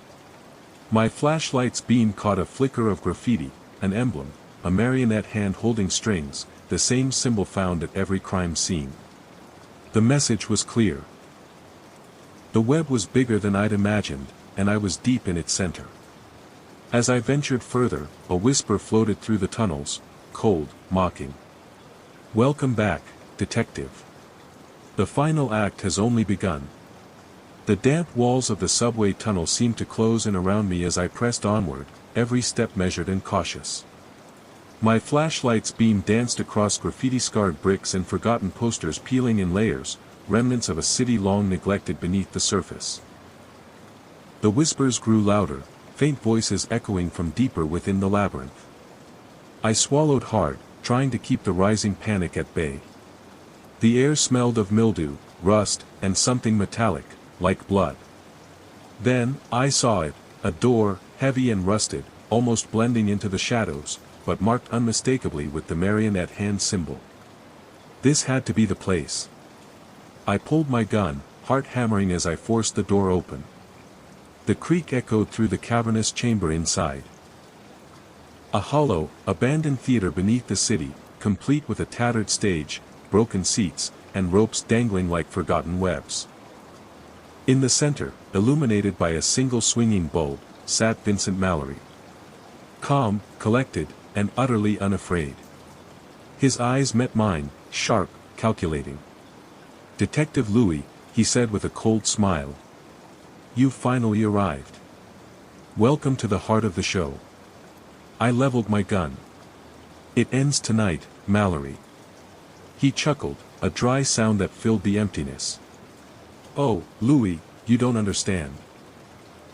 My flashlight's beam caught a flicker of graffiti, an emblem, a marionette hand holding strings, the same symbol found at every crime scene. The message was clear. The web was bigger than I'd imagined, and I was deep in its center. As I ventured further, a whisper floated through the tunnels, cold, mocking. "Welcome back, detective. The final act has only begun." The damp walls of the subway tunnel seemed to close in around me as I pressed onward, every step measured and cautious. My flashlight's beam danced across graffiti-scarred bricks and forgotten posters peeling in layers, remnants of a city long neglected beneath the surface. The whispers grew louder, faint voices echoing from deeper within the labyrinth. I swallowed hard, trying to keep the rising panic at bay. The air smelled of mildew, rust, and something metallic, like blood. Then, I saw it, a door, heavy and rusted, almost blending into the shadows, but marked unmistakably with the marionette hand symbol. This had to be the place. I pulled my gun, heart hammering as I forced the door open. The creak echoed through the cavernous chamber inside. A hollow, abandoned theater beneath the city, complete with a tattered stage, broken seats, and ropes dangling like forgotten webs. In the center, illuminated by a single swinging bulb, sat Vincent Mallory. Calm, collected, and utterly unafraid. His eyes met mine, sharp, calculating. "Detective Louie," he said with a cold smile. "You've finally arrived. Welcome to the heart of the show." I leveled my gun. "It ends tonight, Mallory." He chuckled, a dry sound that filled the emptiness. "Oh, Louie, you don't understand.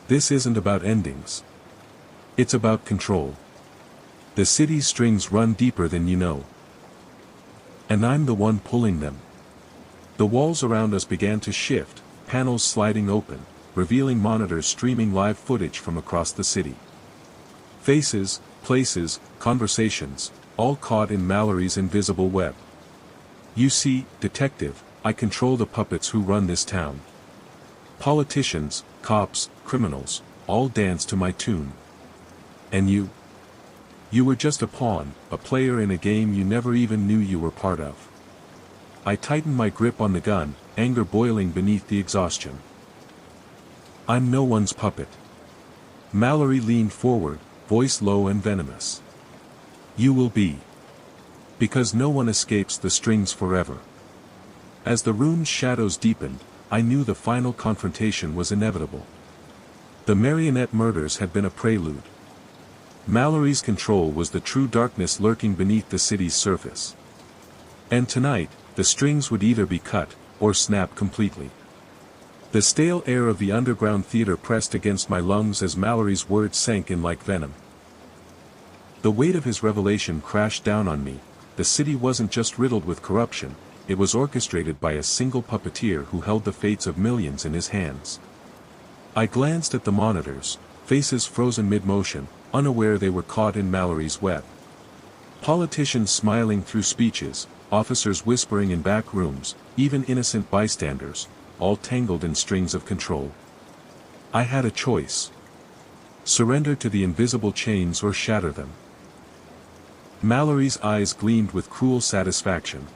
This isn't about endings. It's about control. The city's strings run deeper than you know. And I'm the one pulling them." The walls around us began to shift, panels sliding open, revealing monitors streaming live footage from across the city. Faces, places, conversations, all caught in Mallory's invisible web. "You see, Detective, I control the puppets who run this town. Politicians, cops, criminals, all dance to my tune. And you? You were just a pawn, a player in a game you never even knew you were part of." I tightened my grip on the gun, anger boiling beneath the exhaustion. "I'm no one's puppet." Mallory leaned forward, voice low and venomous. "You will be. Because no one escapes the strings forever." As the room's shadows deepened, I knew the final confrontation was inevitable. The marionette murders had been a prelude. Mallory's control was the true darkness lurking beneath the city's surface. And tonight, the strings would either be cut, or snap completely. The stale air of the underground theater pressed against my lungs as Mallory's words sank in like venom. The weight of his revelation crashed down on me. The city wasn't just riddled with corruption, it was orchestrated by a single puppeteer who held the fates of millions in his hands. I glanced at the monitors, faces frozen mid-motion, unaware they were caught in Mallory's web. Politicians smiling through speeches, officers whispering in back rooms, even innocent bystanders, all tangled in strings of control. I had a choice. Surrender to the invisible chains or shatter them. Mallory's eyes gleamed with cruel satisfaction.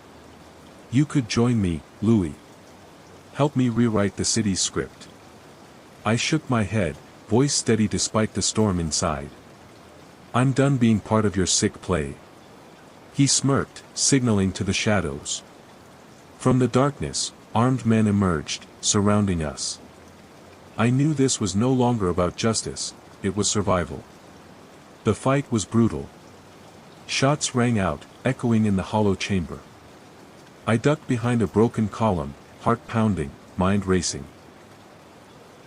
"You could join me, Louie. Help me rewrite the city's script." I shook my head, voice steady despite the storm inside. "I'm done being part of your sick play." He smirked, signaling to the shadows. From the darkness, armed men emerged, surrounding us. I knew this was no longer about justice, it was survival. The fight was brutal. Shots rang out, echoing in the hollow chamber. I ducked behind a broken column, heart pounding, mind racing.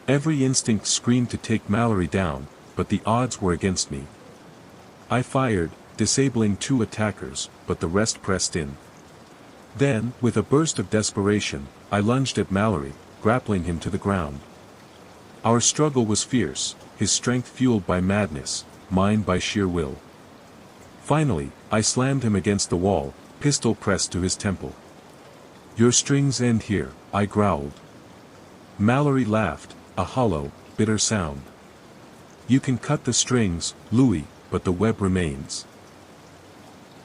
Every instinct screamed to take Mallory down, but the odds were against me. I fired, disabling 2 attackers, but the rest pressed in. Then, with a burst of desperation, I lunged at Mallory, grappling him to the ground. Our struggle was fierce, his strength fueled by madness, mine by sheer will. Finally, I slammed him against the wall, pistol pressed to his temple. "Your strings end here," I growled. Mallory laughed, a hollow, bitter sound. "You can cut the strings, Louie, but the web remains."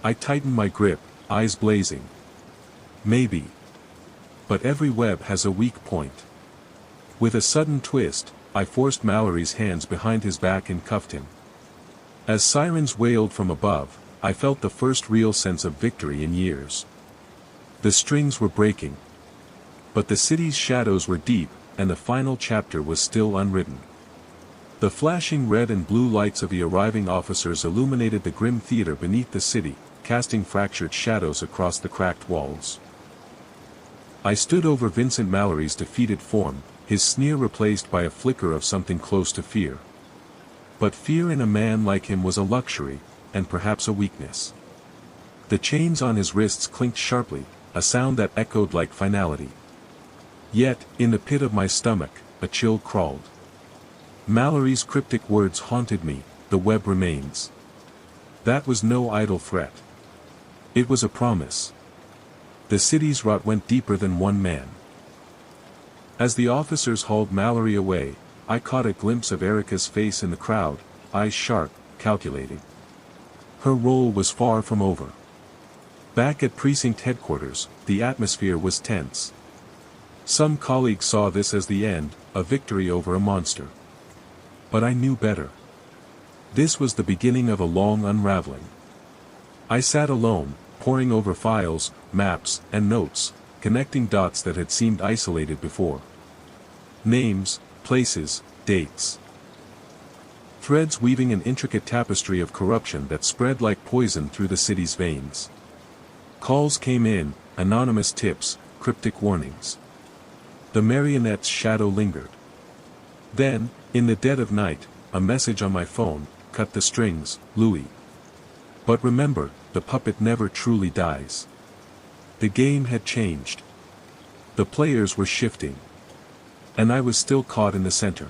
I tightened my grip, eyes blazing. "Maybe. But every web has a weak point." With a sudden twist, I forced Mallory's hands behind his back and cuffed him. As sirens wailed from above, I felt the first real sense of victory in years. The strings were breaking. But the city's shadows were deep, and the final chapter was still unwritten. The flashing red and blue lights of the arriving officers illuminated the grim theater beneath the city, casting fractured shadows across the cracked walls. I stood over Vincent Mallory's defeated form, his sneer replaced by a flicker of something close to fear. But fear in a man like him was a luxury, and perhaps a weakness. The chains on his wrists clinked sharply, a sound that echoed like finality. Yet, in the pit of my stomach, a chill crawled. Mallory's cryptic words haunted me, "The web remains." That was no idle threat. It was a promise. The city's rot went deeper than one man. As the officers hauled Mallory away, I caught a glimpse of Erica's face in the crowd, eyes sharp, calculating. Her role was far from over. Back at precinct headquarters, the atmosphere was tense. Some colleagues saw this as the end, a victory over a monster. But I knew better. This was the beginning of a long unraveling. I sat alone, poring over files, maps, and notes, connecting dots that had seemed isolated before. Names, places, dates. Threads weaving an intricate tapestry of corruption that spread like poison through the city's veins. Calls came in, anonymous tips, cryptic warnings. The marionette's shadow lingered. Then, in the dead of night, a message on my phone, "Cut the strings, Louie. But remember, the puppet never truly dies." The game had changed. The players were shifting. And I was still caught in the center.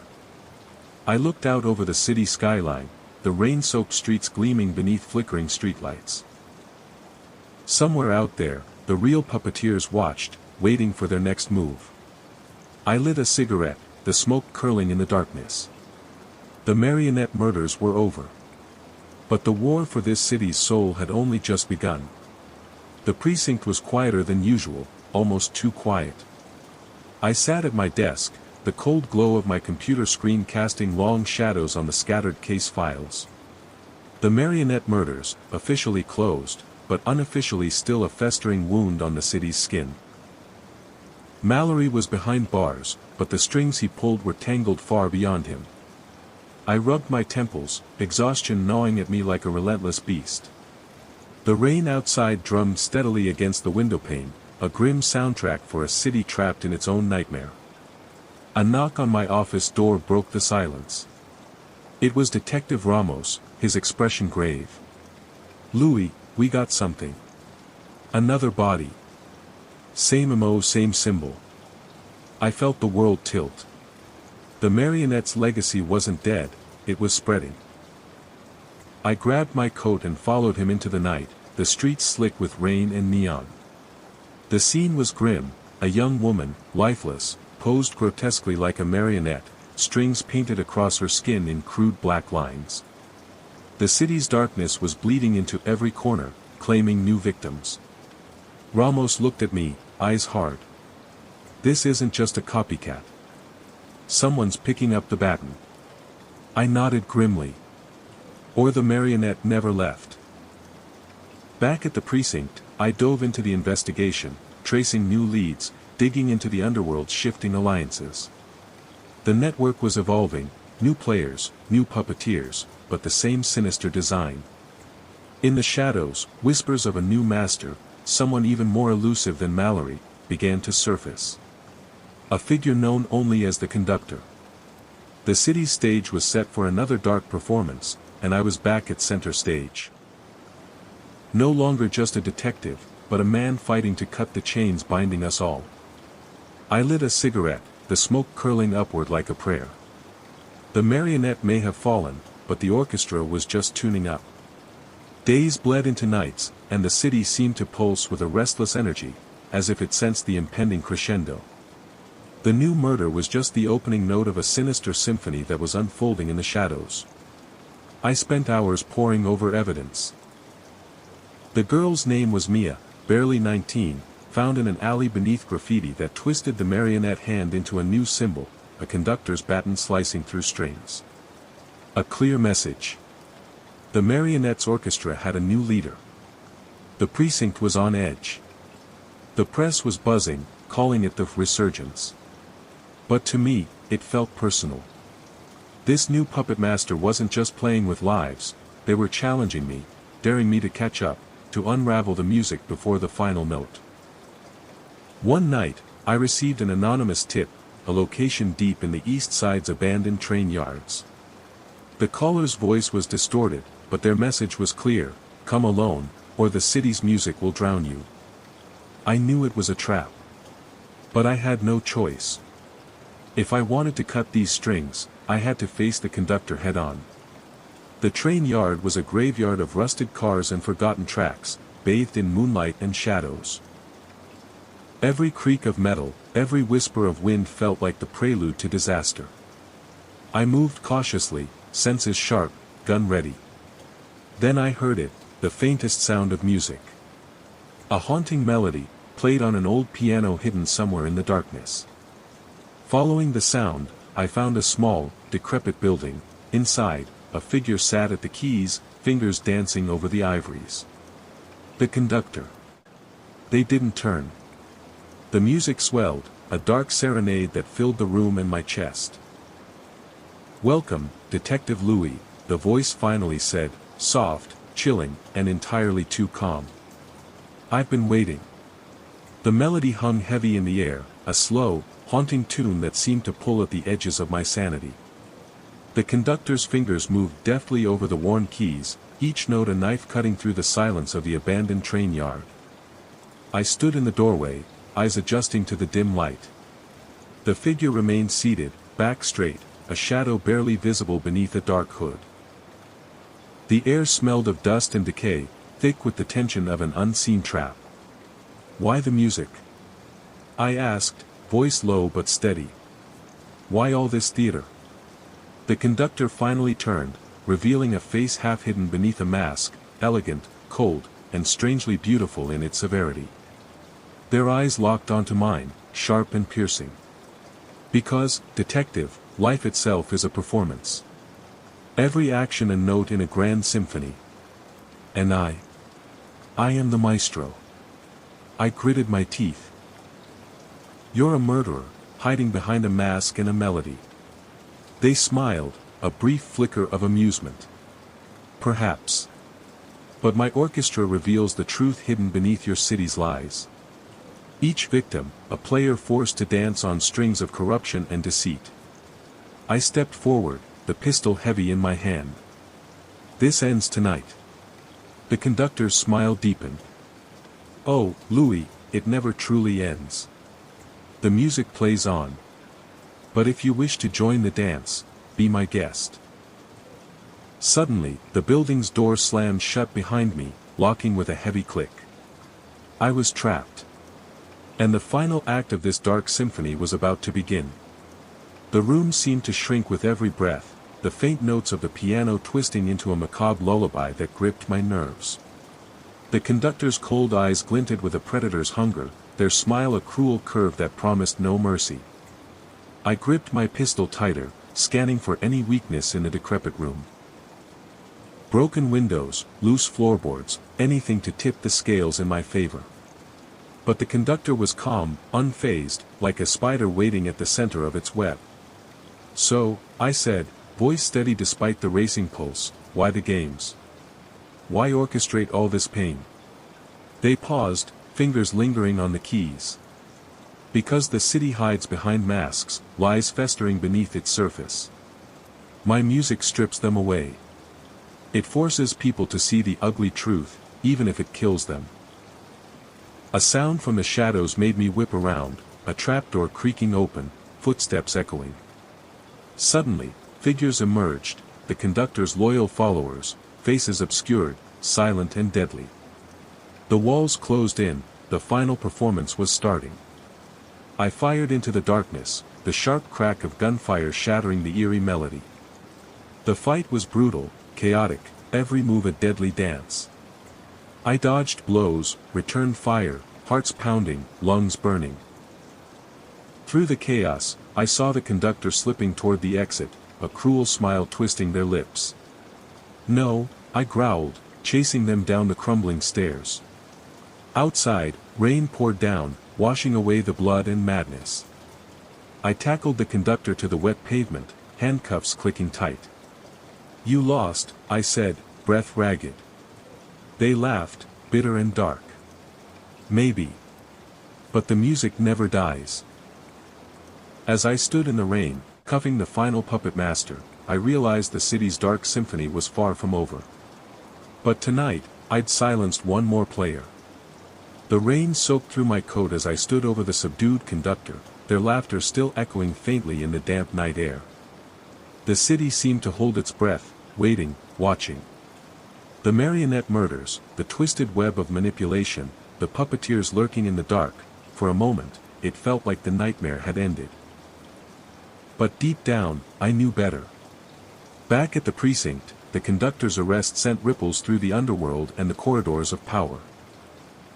I looked out over the city skyline, the rain-soaked streets gleaming beneath flickering streetlights. Somewhere out there, the real puppeteers watched, waiting for their next move. I lit a cigarette, the smoke curling in the darkness. The marionette murders were over. But the war for this city's soul had only just begun. The precinct was quieter than usual, almost too quiet. I sat at my desk, the cold glow of my computer screen casting long shadows on the scattered case files. The marionette murders, officially closed, but unofficially still a festering wound on the city's skin. Mallory was behind bars, but the strings he pulled were tangled far beyond him. I rubbed my temples, exhaustion gnawing at me like a relentless beast. The rain outside drummed steadily against the windowpane, a grim soundtrack for a city trapped in its own nightmare. A knock on my office door broke the silence. It was Detective Ramos, his expression grave. "Louie, we got something." "Another body." "Same MO, same symbol." I felt the world tilt. The marionette's legacy wasn't dead, it was spreading. I grabbed my coat and followed him into the night, the streets slick with rain and neon. The scene was grim, a young woman, lifeless, posed grotesquely like a marionette, strings painted across her skin in crude black lines. The city's darkness was bleeding into every corner, claiming new victims. Ramos looked at me, eyes hard. "This isn't just a copycat. Someone's picking up the baton." I nodded grimly. Or the marionette never left. Back at the precinct, I dove into the investigation, tracing new leads, digging into the underworld's shifting alliances. The network was evolving, new players, new puppeteers, but the same sinister design. In the shadows, whispers of a new master, someone even more elusive than Mallory, began to surface. A figure known only as the conductor. The city's stage was set for another dark performance, and I was back at center stage. No longer just a detective, but a man fighting to cut the chains binding us all. I lit a cigarette, the smoke curling upward like a prayer. The marionette may have fallen, but the orchestra was just tuning up. Days bled into nights, and the city seemed to pulse with a restless energy, as if it sensed the impending crescendo. The new murder was just the opening note of a sinister symphony that was unfolding in the shadows. I spent hours poring over evidence. The girl's name was Mia, barely 19, found in an alley beneath graffiti that twisted the marionette hand into a new symbol, a conductor's baton slicing through strings. A clear message. The marionette's orchestra had a new leader. The precinct was on edge. The press was buzzing, calling it the resurgence. But to me, it felt personal. This new puppet master wasn't just playing with lives, they were challenging me, daring me to catch up, to unravel the music before the final note. One night, I received an anonymous tip, a location deep in the East Side's abandoned train yards. The caller's voice was distorted, but their message was clear: come alone, or the city's music will drown you. I knew it was a trap. But I had no choice. If I wanted to cut these strings, I had to face the conductor head-on. The train yard was a graveyard of rusted cars and forgotten tracks, bathed in moonlight and shadows. Every creak of metal, every whisper of wind felt like the prelude to disaster. I moved cautiously, senses sharp, gun ready. Then I heard it, the faintest sound of music. A haunting melody, played on an old piano hidden somewhere in the darkness. Following the sound, I found a small, decrepit building. Inside, a figure sat at the keys, fingers dancing over the ivories. The conductor. They didn't turn. The music swelled, a dark serenade that filled the room and my chest. "Welcome, Detective Louie," the voice finally said, soft, chilling, and entirely too calm. "I've been waiting." The melody hung heavy in the air, a slow, haunting tune that seemed to pull at the edges of my sanity. The conductor's fingers moved deftly over the worn keys, each note a knife cutting through the silence of the abandoned train yard. I stood in the doorway, eyes adjusting to the dim light. The figure remained seated, back straight, a shadow barely visible beneath a dark hood. The air smelled of dust and decay, thick with the tension of an unseen trap. "Why the music?" I asked, voice low but steady. "Why all this theater?" The conductor finally turned, revealing a face half hidden beneath a mask, elegant, cold, and strangely beautiful in its severity. Their eyes locked onto mine, sharp and piercing. "Because, detective, life itself is a performance. Every action and note in a grand symphony. And I am the maestro." I gritted my teeth. "You're a murderer, hiding behind a mask and a melody." They smiled, a brief flicker of amusement. "Perhaps. But my orchestra reveals the truth hidden beneath your city's lies. Each victim, a player forced to dance on strings of corruption and deceit." I stepped forward, the pistol heavy in my hand. "This ends tonight." The conductor's smile deepened. "Oh, Louie, it never truly ends. The music plays on. But if you wish to join the dance, be my guest." Suddenly, the building's door slammed shut behind me, locking with a heavy click. I was trapped. And the final act of this dark symphony was about to begin. The room seemed to shrink with every breath, the faint notes of the piano twisting into a macabre lullaby that gripped my nerves. The conductor's cold eyes glinted with a predator's hunger, their smile a cruel curve that promised no mercy. I gripped my pistol tighter, scanning for any weakness in the decrepit room. Broken windows, loose floorboards, anything to tip the scales in my favor. But the conductor was calm, unfazed, like a spider waiting at the center of its web. "So," I said, voice steady despite the racing pulse, "why the games? Why orchestrate all this pain?" They paused, fingers lingering on the keys. "Because the city hides behind masks, lies festering beneath its surface. My music strips them away. It forces people to see the ugly truth, even if it kills them." A sound from the shadows made me whip around, a trapdoor creaking open, footsteps echoing. Suddenly, figures emerged, the conductor's loyal followers, faces obscured, silent and deadly. The walls closed in, the final performance was starting. I fired into the darkness, the sharp crack of gunfire shattering the eerie melody. The fight was brutal, chaotic, every move a deadly dance. I dodged blows, returned fire, hearts pounding, lungs burning. Through the chaos, I saw the conductor slipping toward the exit, a cruel smile twisting their lips. "No," I growled, chasing them down the crumbling stairs. Outside, rain poured down, washing away the blood and madness. I tackled the conductor to the wet pavement, handcuffs clicking tight. "You lost," I said, breath ragged. They laughed, bitter and dark. "Maybe. But the music never dies." As I stood in the rain, cuffing the final puppet master, I realized the city's dark symphony was far from over. But tonight, I'd silenced one more player. The rain soaked through my coat as I stood over the subdued conductor, their laughter still echoing faintly in the damp night air. The city seemed to hold its breath, waiting, watching. The marionette murders, the twisted web of manipulation, the puppeteers lurking in the dark. For a moment, it felt like the nightmare had ended. But deep down, I knew better. Back at the precinct, the conductor's arrest sent ripples through the underworld and the corridors of power.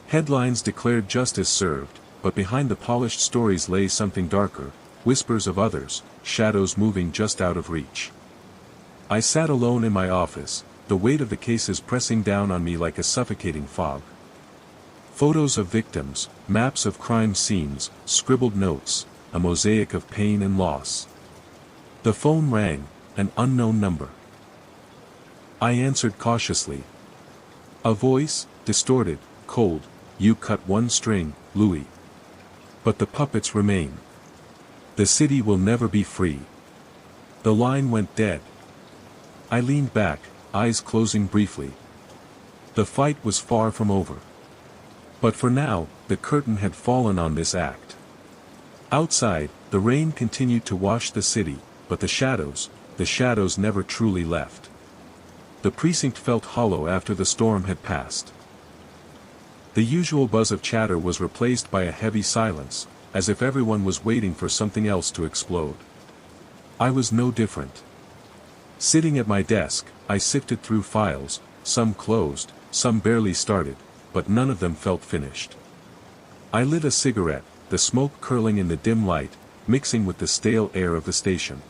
Headlines declared justice served, but behind the polished stories lay something darker, whispers of others, shadows moving just out of reach. I sat alone in my office, the weight of the cases pressing down on me like a suffocating fog. Photos of victims, maps of crime scenes, scribbled notes, a mosaic of pain and loss. The phone rang, an unknown number. I answered cautiously. A voice, distorted, cold, "You cut one string, Louie. But the puppets remain. The city will never be free." The line went dead. I leaned back, eyes closing briefly. The fight was far from over. But for now, the curtain had fallen on this act. Outside, the rain continued to wash the city, but the shadows never truly left. The precinct felt hollow after the storm had passed. The usual buzz of chatter was replaced by a heavy silence, as if everyone was waiting for something else to explode. I was no different. Sitting at my desk, I sifted through files, some closed, some barely started, but none of them felt finished. I lit a cigarette, the smoke curling in the dim light, mixing with the stale air of the station.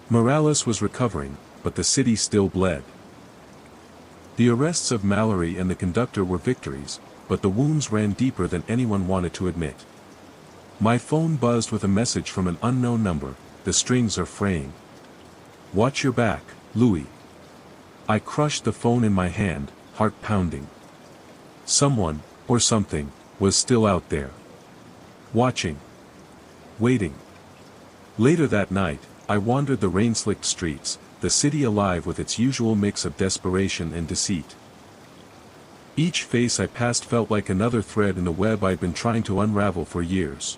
Morales was recovering, but the city still bled. The arrests of Mallory and the conductor were victories, but the wounds ran deeper than anyone wanted to admit. My phone buzzed with a message from an unknown number. "The strings are fraying. Watch your back, Louie." I crushed the phone in my hand, heart pounding. Someone, or something, was still out there. Watching. Waiting. Later that night, I wandered the rain-slicked streets, the city alive with its usual mix of desperation and deceit. Each face I passed felt like another thread in the web I'd been trying to unravel for years.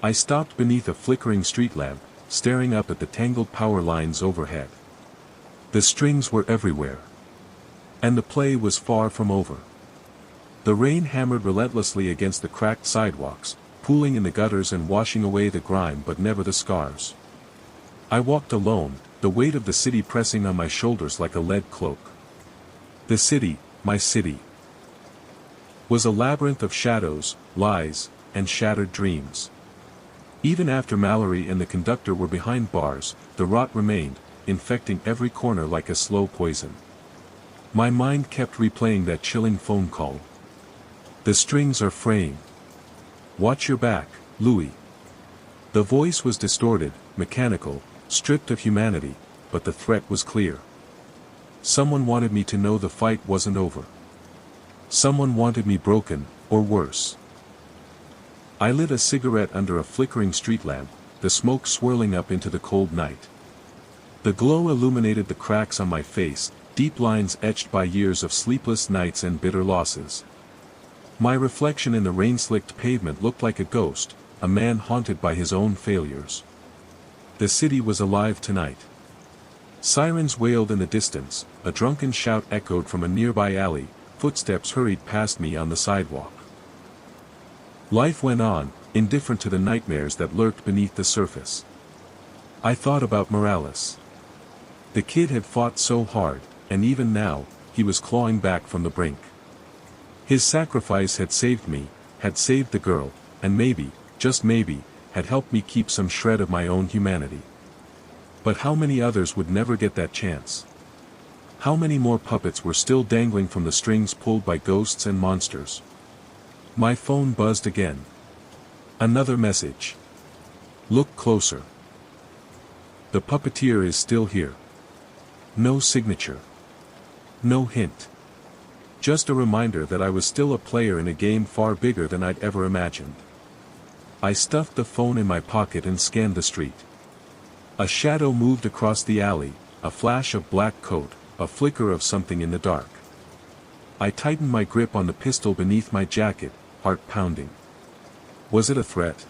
I stopped beneath a flickering street lamp, staring up at the tangled power lines overhead. The strings were everywhere. And the play was far from over. The rain hammered relentlessly against the cracked sidewalks, pooling in the gutters and washing away the grime but never the scars. I walked alone, the weight of the city pressing on my shoulders like a lead cloak. The city, my city, was a labyrinth of shadows, lies, and shattered dreams. Even after Mallory and the conductor were behind bars, the rot remained, infecting every corner like a slow poison. My mind kept replaying that chilling phone call. "The strings are fraying. Watch your back, Louie." The voice was distorted, mechanical, stripped of humanity, but the threat was clear. Someone wanted me to know the fight wasn't over. Someone wanted me broken, or worse. I lit a cigarette under a flickering street lamp, the smoke swirling up into the cold night. The glow illuminated the cracks on my face, deep lines etched by years of sleepless nights and bitter losses. My reflection in the rain-slicked pavement looked like a ghost, a man haunted by his own failures. The city was alive tonight. Sirens wailed in the distance, a drunken shout echoed from a nearby alley, footsteps hurried past me on the sidewalk. Life went on, indifferent to the nightmares that lurked beneath the surface. I thought about Morales. The kid had fought so hard, and even now, he was clawing back from the brink. His sacrifice had saved me, had saved the girl, and maybe, just maybe, had helped me keep some shred of my own humanity. But how many others would never get that chance? How many more puppets were still dangling from the strings pulled by ghosts and monsters? My phone buzzed again. Another message. "Look closer." The puppeteer is still here. No signature. No hint. Just a reminder that I was still a player in a game far bigger than I'd ever imagined. I stuffed the phone in my pocket and scanned the street. A shadow moved across the alley, a flash of black coat, a flicker of something in the dark. I tightened my grip on the pistol beneath my jacket, heart pounding. Was it a threat?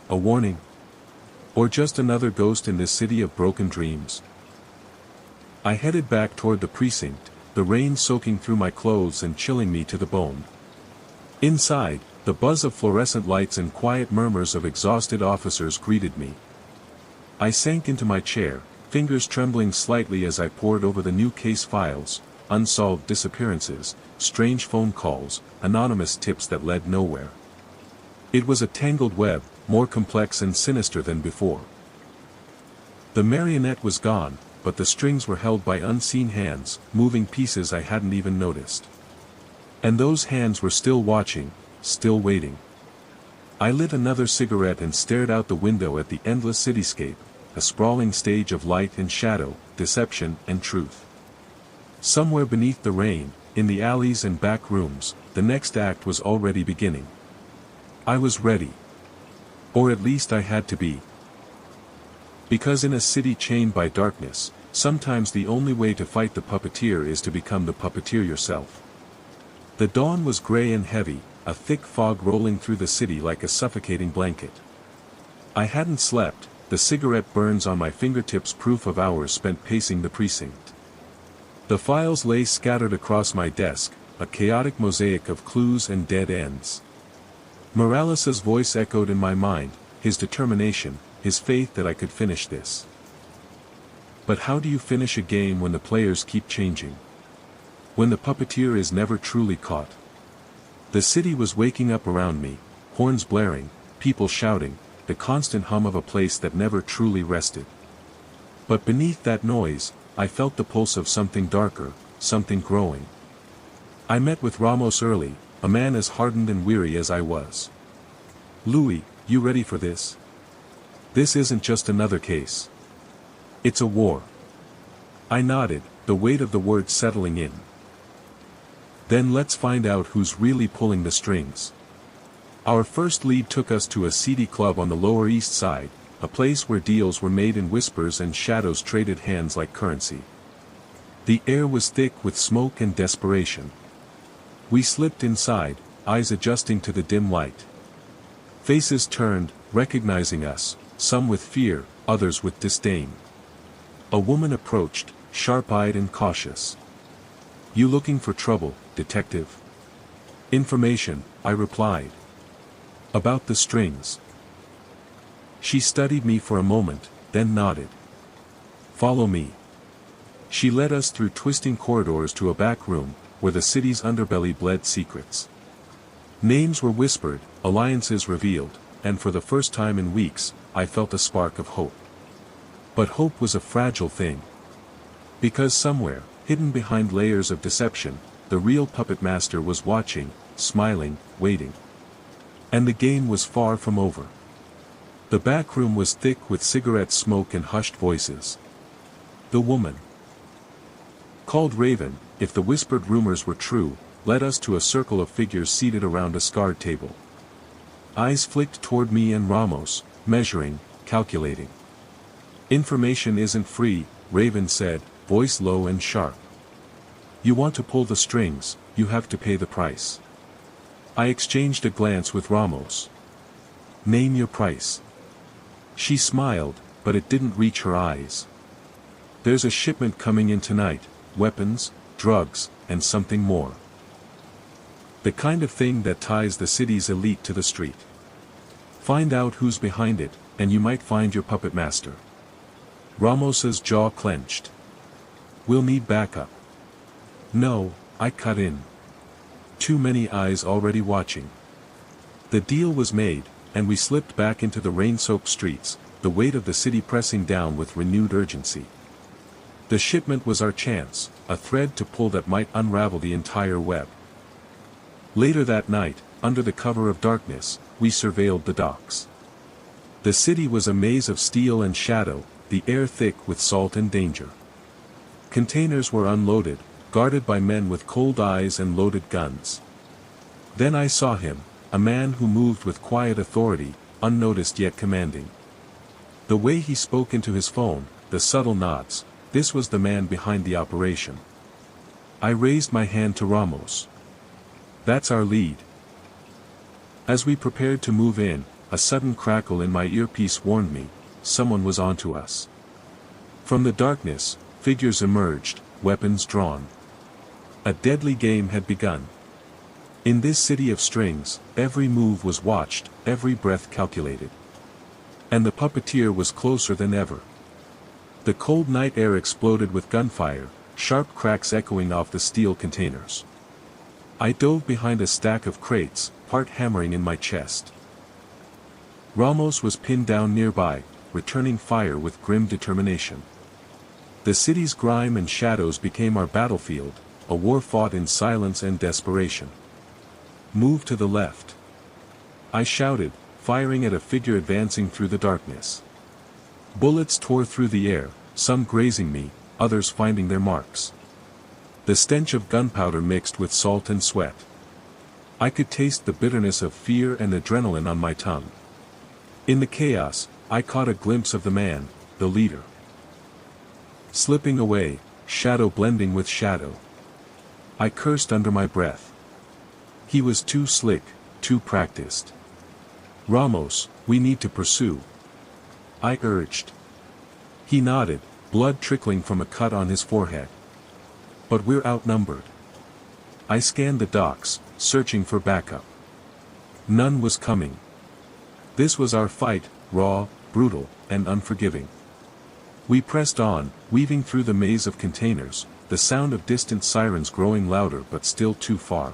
A warning? Or just another ghost in this city of broken dreams? I headed back toward the precinct, the rain soaking through my clothes and chilling me to the bone. Inside, the buzz of fluorescent lights and quiet murmurs of exhausted officers greeted me. I sank into my chair, fingers trembling slightly as I pored over the new case files, unsolved disappearances, strange phone calls, anonymous tips that led nowhere. It was a tangled web, more complex and sinister than before. The marionette was gone, but the strings were held by unseen hands, moving pieces I hadn't even noticed. And those hands were still watching, still waiting. I lit another cigarette and stared out the window at the endless cityscape, a sprawling stage of light and shadow, deception and truth. Somewhere beneath the rain, in the alleys and back rooms, the next act was already beginning. I was ready. Or at least I had to be. Because in a city chained by darkness, sometimes the only way to fight the puppeteer is to become the puppeteer yourself. The dawn was gray and heavy, a thick fog rolling through the city like a suffocating blanket. I hadn't slept, the cigarette burns on my fingertips proof of hours spent pacing the precinct. The files lay scattered across my desk, a chaotic mosaic of clues and dead ends. Morales's voice echoed in my mind, his determination, his faith that I could finish this. But how do you finish a game when the players keep changing? When the puppeteer is never truly caught? The city was waking up around me, horns blaring, people shouting, the constant hum of a place that never truly rested. But beneath that noise, I felt the pulse of something darker, something growing. I met with Ramos early, a man as hardened and weary as I was. "Louie, you ready for this? This isn't just another case. It's a war." I nodded, the weight of the words settling in. "Then let's find out who's really pulling the strings." Our first lead took us to a seedy club on the Lower East Side, a place where deals were made in whispers and shadows traded hands like currency. The air was thick with smoke and desperation. We slipped inside, eyes adjusting to the dim light. Faces turned, recognizing us, some with fear, others with disdain. A woman approached, sharp-eyed and cautious. "You looking for trouble, detective?" "Information," I replied. "About the strings." She studied me for a moment, then nodded. "Follow me." She led us through twisting corridors to a back room, where the city's underbelly bled secrets. Names were whispered, alliances revealed, and for the first time in weeks, I felt a spark of hope. But hope was a fragile thing. Because somewhere, hidden behind layers of deception, the real puppet master was watching, smiling, waiting. And the game was far from over. The back room was thick with cigarette smoke and hushed voices. The woman, called Raven, if the whispered rumors were true, led us to a circle of figures seated around a scarred table. Eyes flicked toward me and Ramos, measuring, calculating. "Information isn't free," Raven said, voice low and sharp. "You want to pull the strings, you have to pay the price." I exchanged a glance with Ramos. "Name your price." She smiled, but it didn't reach her eyes. "There's a shipment coming in tonight, weapons, drugs, and something more. The kind of thing that ties the city's elite to the street. Find out who's behind it, and you might find your puppet master." Ramos's jaw clenched. "We'll need backup." "No," I cut in. Too many eyes already watching. The deal was made, and we slipped back into the rain-soaked streets, the weight of the city pressing down with renewed urgency. The shipment was our chance, a thread to pull that might unravel the entire web. Later that night, under the cover of darkness, we surveilled the docks. The city was a maze of steel and shadow, the air thick with salt and danger. Containers were unloaded, guarded by men with cold eyes and loaded guns. Then I saw him, a man who moved with quiet authority, unnoticed yet commanding. The way he spoke into his phone, the subtle nods, this was the man behind the operation. I raised my hand to Ramos. "That's our lead." As we prepared to move in, a sudden crackle in my earpiece warned me, someone was onto us. From the darkness, figures emerged, weapons drawn. A deadly game had begun. In this city of strings, every move was watched, every breath calculated. And the puppeteer was closer than ever. The cold night air exploded with gunfire, sharp cracks echoing off the steel containers. I dove behind a stack of crates, heart hammering in my chest. Ramos was pinned down nearby, returning fire with grim determination. The city's grime and shadows became our battlefield, a war fought in silence and desperation. "Move to the left," I shouted, firing at a figure advancing through the darkness. Bullets tore through the air, some grazing me, others finding their marks. The stench of gunpowder mixed with salt and sweat. I could taste the bitterness of fear and adrenaline on my tongue. In the chaos, I caught a glimpse of the man, the leader. Slipping away, shadow blending with shadow. I cursed under my breath. He was too slick, too practiced. "Ramos, we need to pursue," I urged. He nodded, blood trickling from a cut on his forehead. "But we're outnumbered." I scanned the docks, searching for backup. None was coming. This was our fight, raw, brutal, and unforgiving. We pressed on, weaving through the maze of containers, the sound of distant sirens growing louder but still too far.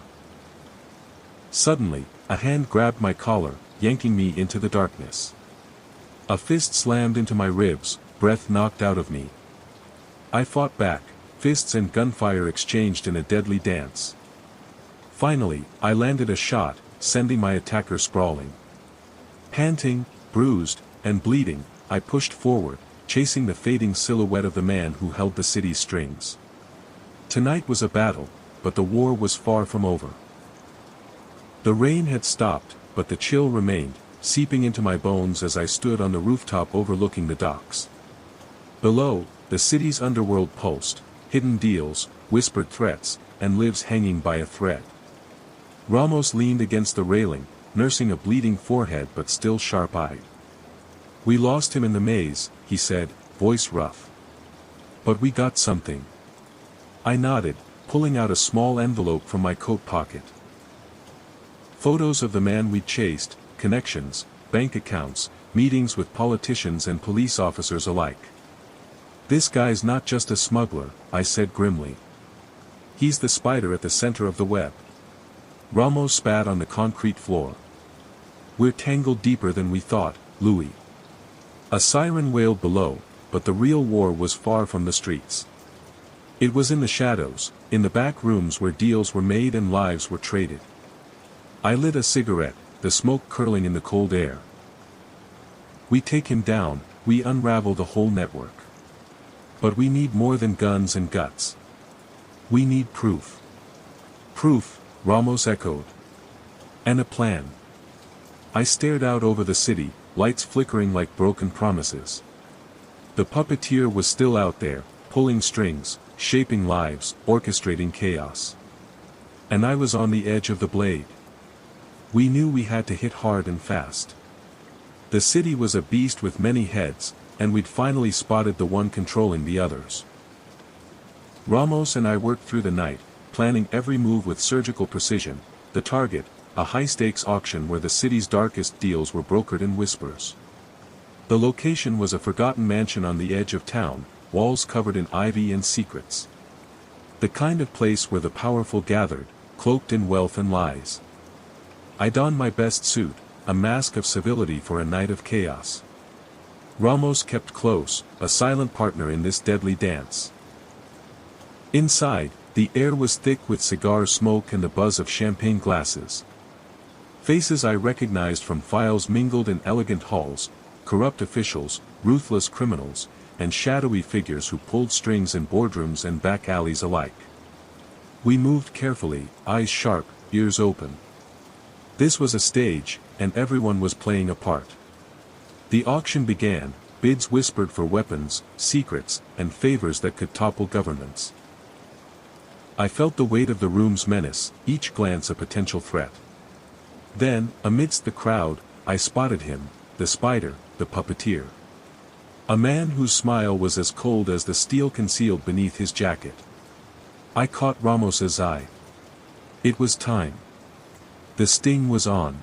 Suddenly, a hand grabbed my collar, yanking me into the darkness. A fist slammed into my ribs, breath knocked out of me. I fought back, fists and gunfire exchanged in a deadly dance. Finally, I landed a shot, sending my attacker sprawling. Panting, bruised, and bleeding, I pushed forward, chasing the fading silhouette of the man who held the city's strings. Tonight was a battle, but the war was far from over. The rain had stopped, but the chill remained, seeping into my bones as I stood on the rooftop overlooking the docks. Below, the city's underworld pulsed, hidden deals, whispered threats, and lives hanging by a thread. Ramos leaned against the railing, nursing a bleeding forehead but still sharp-eyed. "We lost him in the maze," he said, voice rough. "But we got something." I nodded, pulling out a small envelope from my coat pocket. Photos of the man we'd chased, connections, bank accounts, meetings with politicians and police officers alike. "This guy's not just a smuggler," I said grimly. "He's the spider at the center of the web." Ramos spat on the concrete floor. "We're tangled deeper than we thought, Louie." A siren wailed below, but the real war was far from the streets. It was in the shadows, in the back rooms where deals were made and lives were traded. I lit a cigarette, the smoke curling in the cold air. "We take him down, we unravel the whole network. But we need more than guns and guts. We need proof." "Proof," Ramos echoed. "And a plan." I stared out over the city, lights flickering like broken promises. The puppeteer was still out there, pulling strings, shaping lives, orchestrating chaos. And I was on the edge of the blade. We knew we had to hit hard and fast. The city was a beast with many heads, and we'd finally spotted the one controlling the others. Ramos and I worked through the night, planning every move with surgical precision. The target, a high-stakes auction where the city's darkest deals were brokered in whispers. The location was a forgotten mansion on the edge of town, walls covered in ivy and secrets. The kind of place where the powerful gathered, cloaked in wealth and lies. I donned my best suit, a mask of civility for a night of chaos. Ramos kept close, a silent partner in this deadly dance. Inside, the air was thick with cigar smoke and the buzz of champagne glasses. Faces I recognized from files mingled in elegant halls, corrupt officials, ruthless criminals, and shadowy figures who pulled strings in boardrooms and back alleys alike. We moved carefully, eyes sharp, ears open. This was a stage, and everyone was playing a part. The auction began, bids whispered for weapons, secrets, and favors that could topple governments. I felt the weight of the room's menace, each glance a potential threat. Then, amidst the crowd, I spotted him, the spider, the puppeteer. A man whose smile was as cold as the steel concealed beneath his jacket. I caught Ramos's eye. It was time. The sting was on.